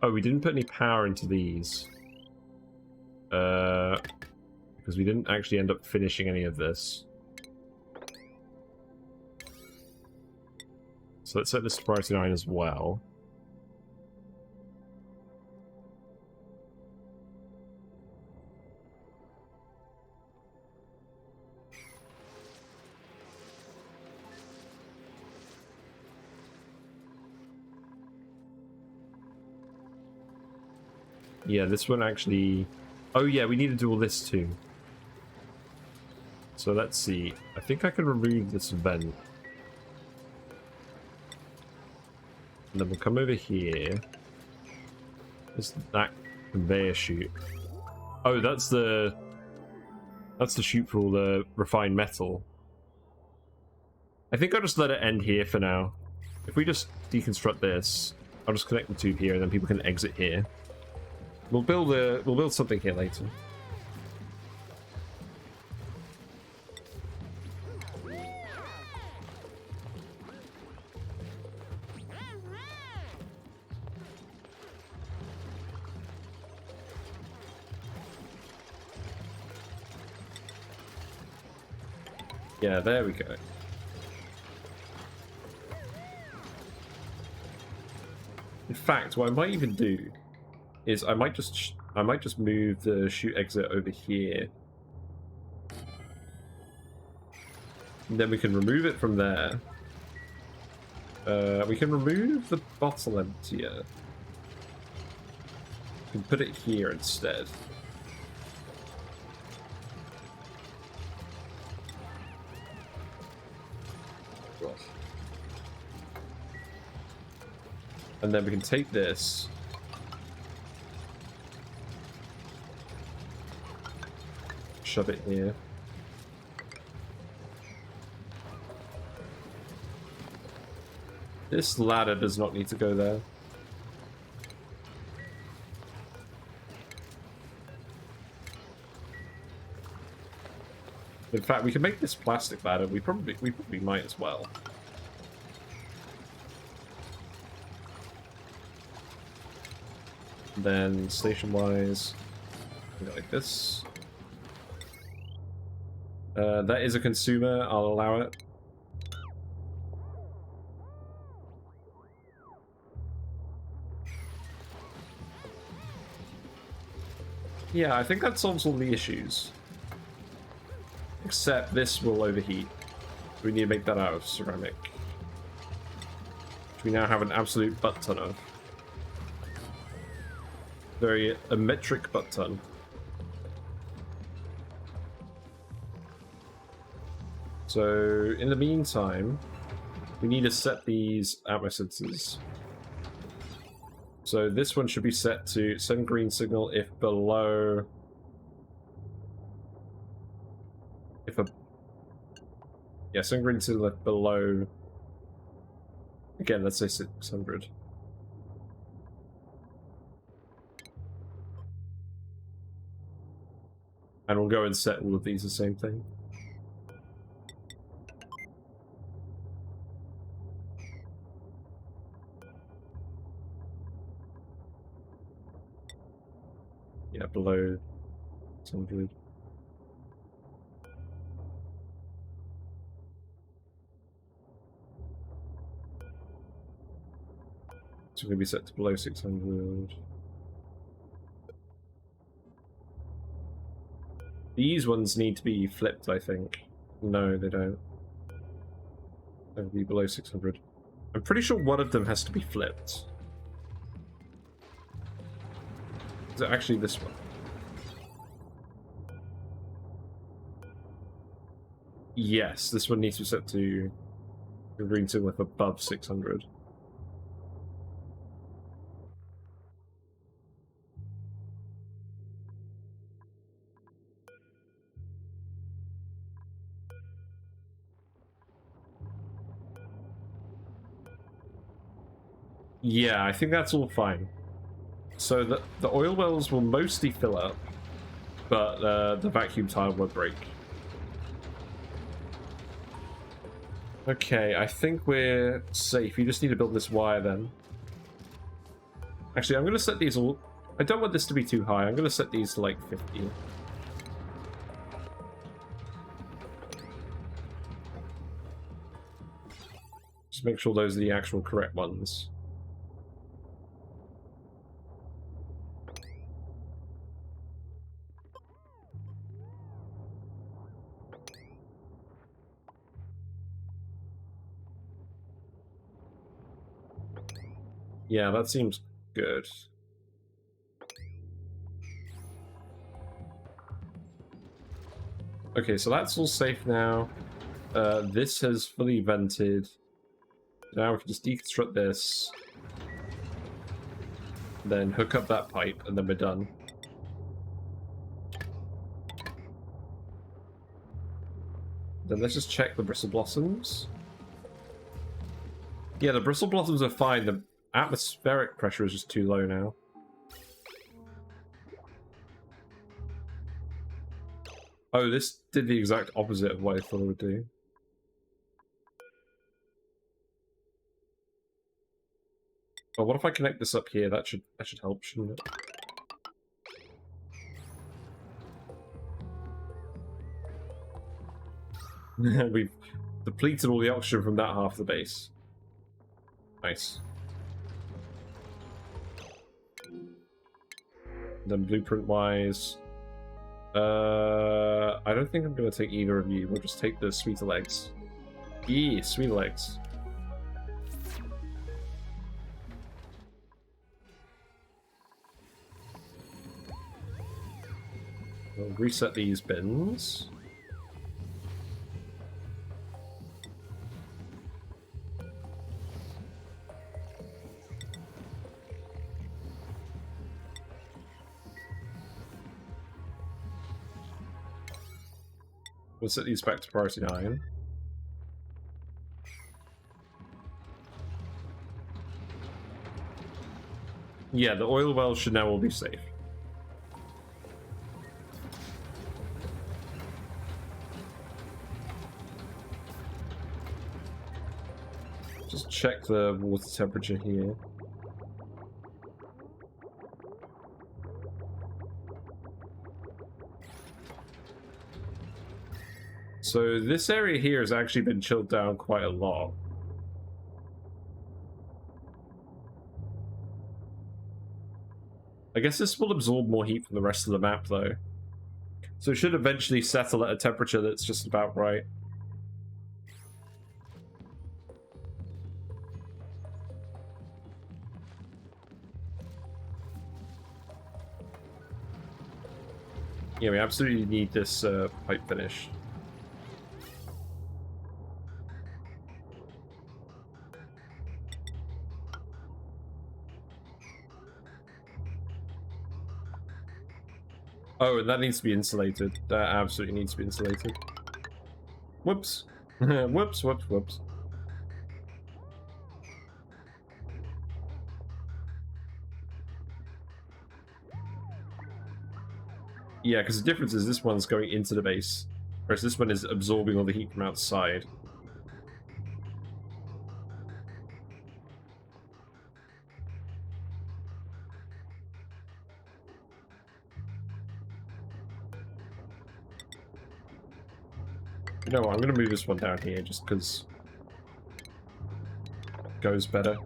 Oh, we didn't put any power into these. Because we didn't actually end up finishing any of this. So let's set this to priority 9 as well. Yeah, this one actually... Oh yeah, we need to do all this too. So let's see. I think I can remove this vent. And then we'll come over here. Is that conveyor chute? Oh, that's the chute for all the refined metal. I think I'll just let it end here for now. If we just deconstruct this, I'll just connect the tube here, and then people can exit here. We'll build something here later. Yeah, there we go. In fact, what I might even do is I might just move the chute exit over here. And then we can remove it from there. We can remove the bottle emptier. We can put it here instead. And then we can take this. Shove it here. This ladder does not need to go there. In fact, we can make this plastic ladder. We probably might as well. Then station-wise, go like this. That is a consumer. I'll allow it. Yeah, I think that solves all the issues. Except this will overheat. We need to make that out of ceramic. Which we now have an absolute butt ton of. A metric butt ton. So, in the meantime, we need to set these atmo sensors. So this one should be set to send green signal if below... Yeah, send green signal if below... Again, let's say 600. And we'll go and set all of these the same thing. Yeah, below 600. So we're going to be set to below 600. These ones need to be flipped, I think. No, they don't. They will be below 600. I'm pretty sure one of them has to be flipped. Is it actually this one? Yes, this one needs to be set to green to with above 600. Yeah, I think that's all fine. So the oil wells will mostly fill up, but the vacuum tile won't break. Okay, I think we're safe. You just need to build this wire then. Actually, I'm going to set these all... I don't want this to be too high. I'm going to set these to like 50. Just make sure those are the actual correct ones. Yeah, that seems good. Okay, so that's all safe now. This has fully vented. Now we can just deconstruct this. Then hook up that pipe, and then we're done. Then let's just check the bristle blossoms. Yeah, the bristle blossoms are fine. The atmospheric pressure is just too low now. Oh, this did the exact opposite of what I thought it would do. Well, what if I connect this up here? That should help, shouldn't it? We've depleted all the oxygen from that half of the base. Nice. Then blueprint-wise... I don't think I'm going to take either of you. We'll just take the sweeter legs. Yeah, sweeter legs. We'll reset these bins. We'll set these back to priority 9. Yeah, the oil wells should now all be safe. Just check the water temperature here. So this area here has actually been chilled down quite a lot. I guess this will absorb more heat from the rest of the map, though. So it should eventually settle at a temperature that's just about right. Yeah, we absolutely need this pipe finished. Oh, and that needs to be insulated. That absolutely needs to be insulated. Whoops. Whoops, whoops, whoops. Yeah, because the difference is this one's going into the base, whereas this one is absorbing all the heat from outside. You know what, I'm going to move this one down here just because it goes better.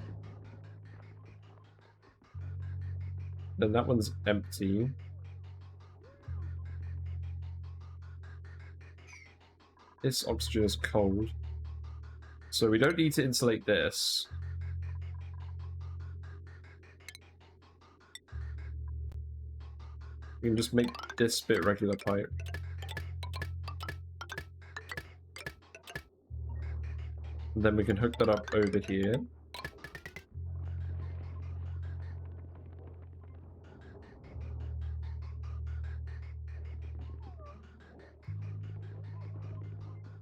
Then that one's empty. This oxygen is cold. So we don't need to insulate this. We can just make this bit regular pipe. And then we can hook that up over here.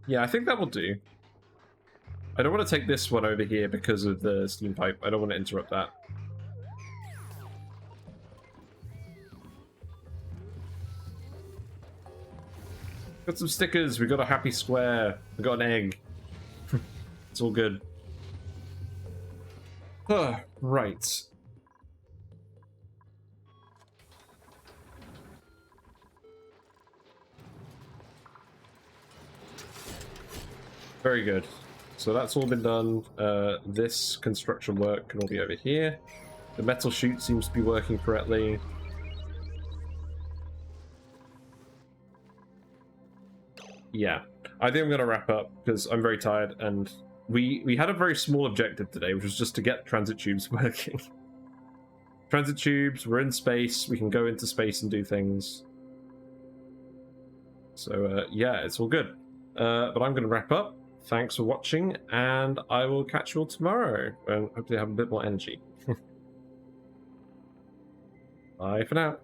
Yeah, I think that will do. I don't want to take this one over here because of the steam pipe. I don't want to interrupt that. Got some stickers. We got a happy square. We got an egg. It's all good. Right. Very good. So that's all been done. This construction work can all be over here. The metal chute seems to be working correctly. Yeah. I think I'm going to wrap up because I'm very tired, and we had a very small objective today, which was just to get transit tubes working. Transit tubes, we're in space, we can go into space and do things. So yeah, it's all good. But I'm going to wrap up. Thanks for watching, and I will catch you all tomorrow, and hopefully have a bit more energy. Bye for now.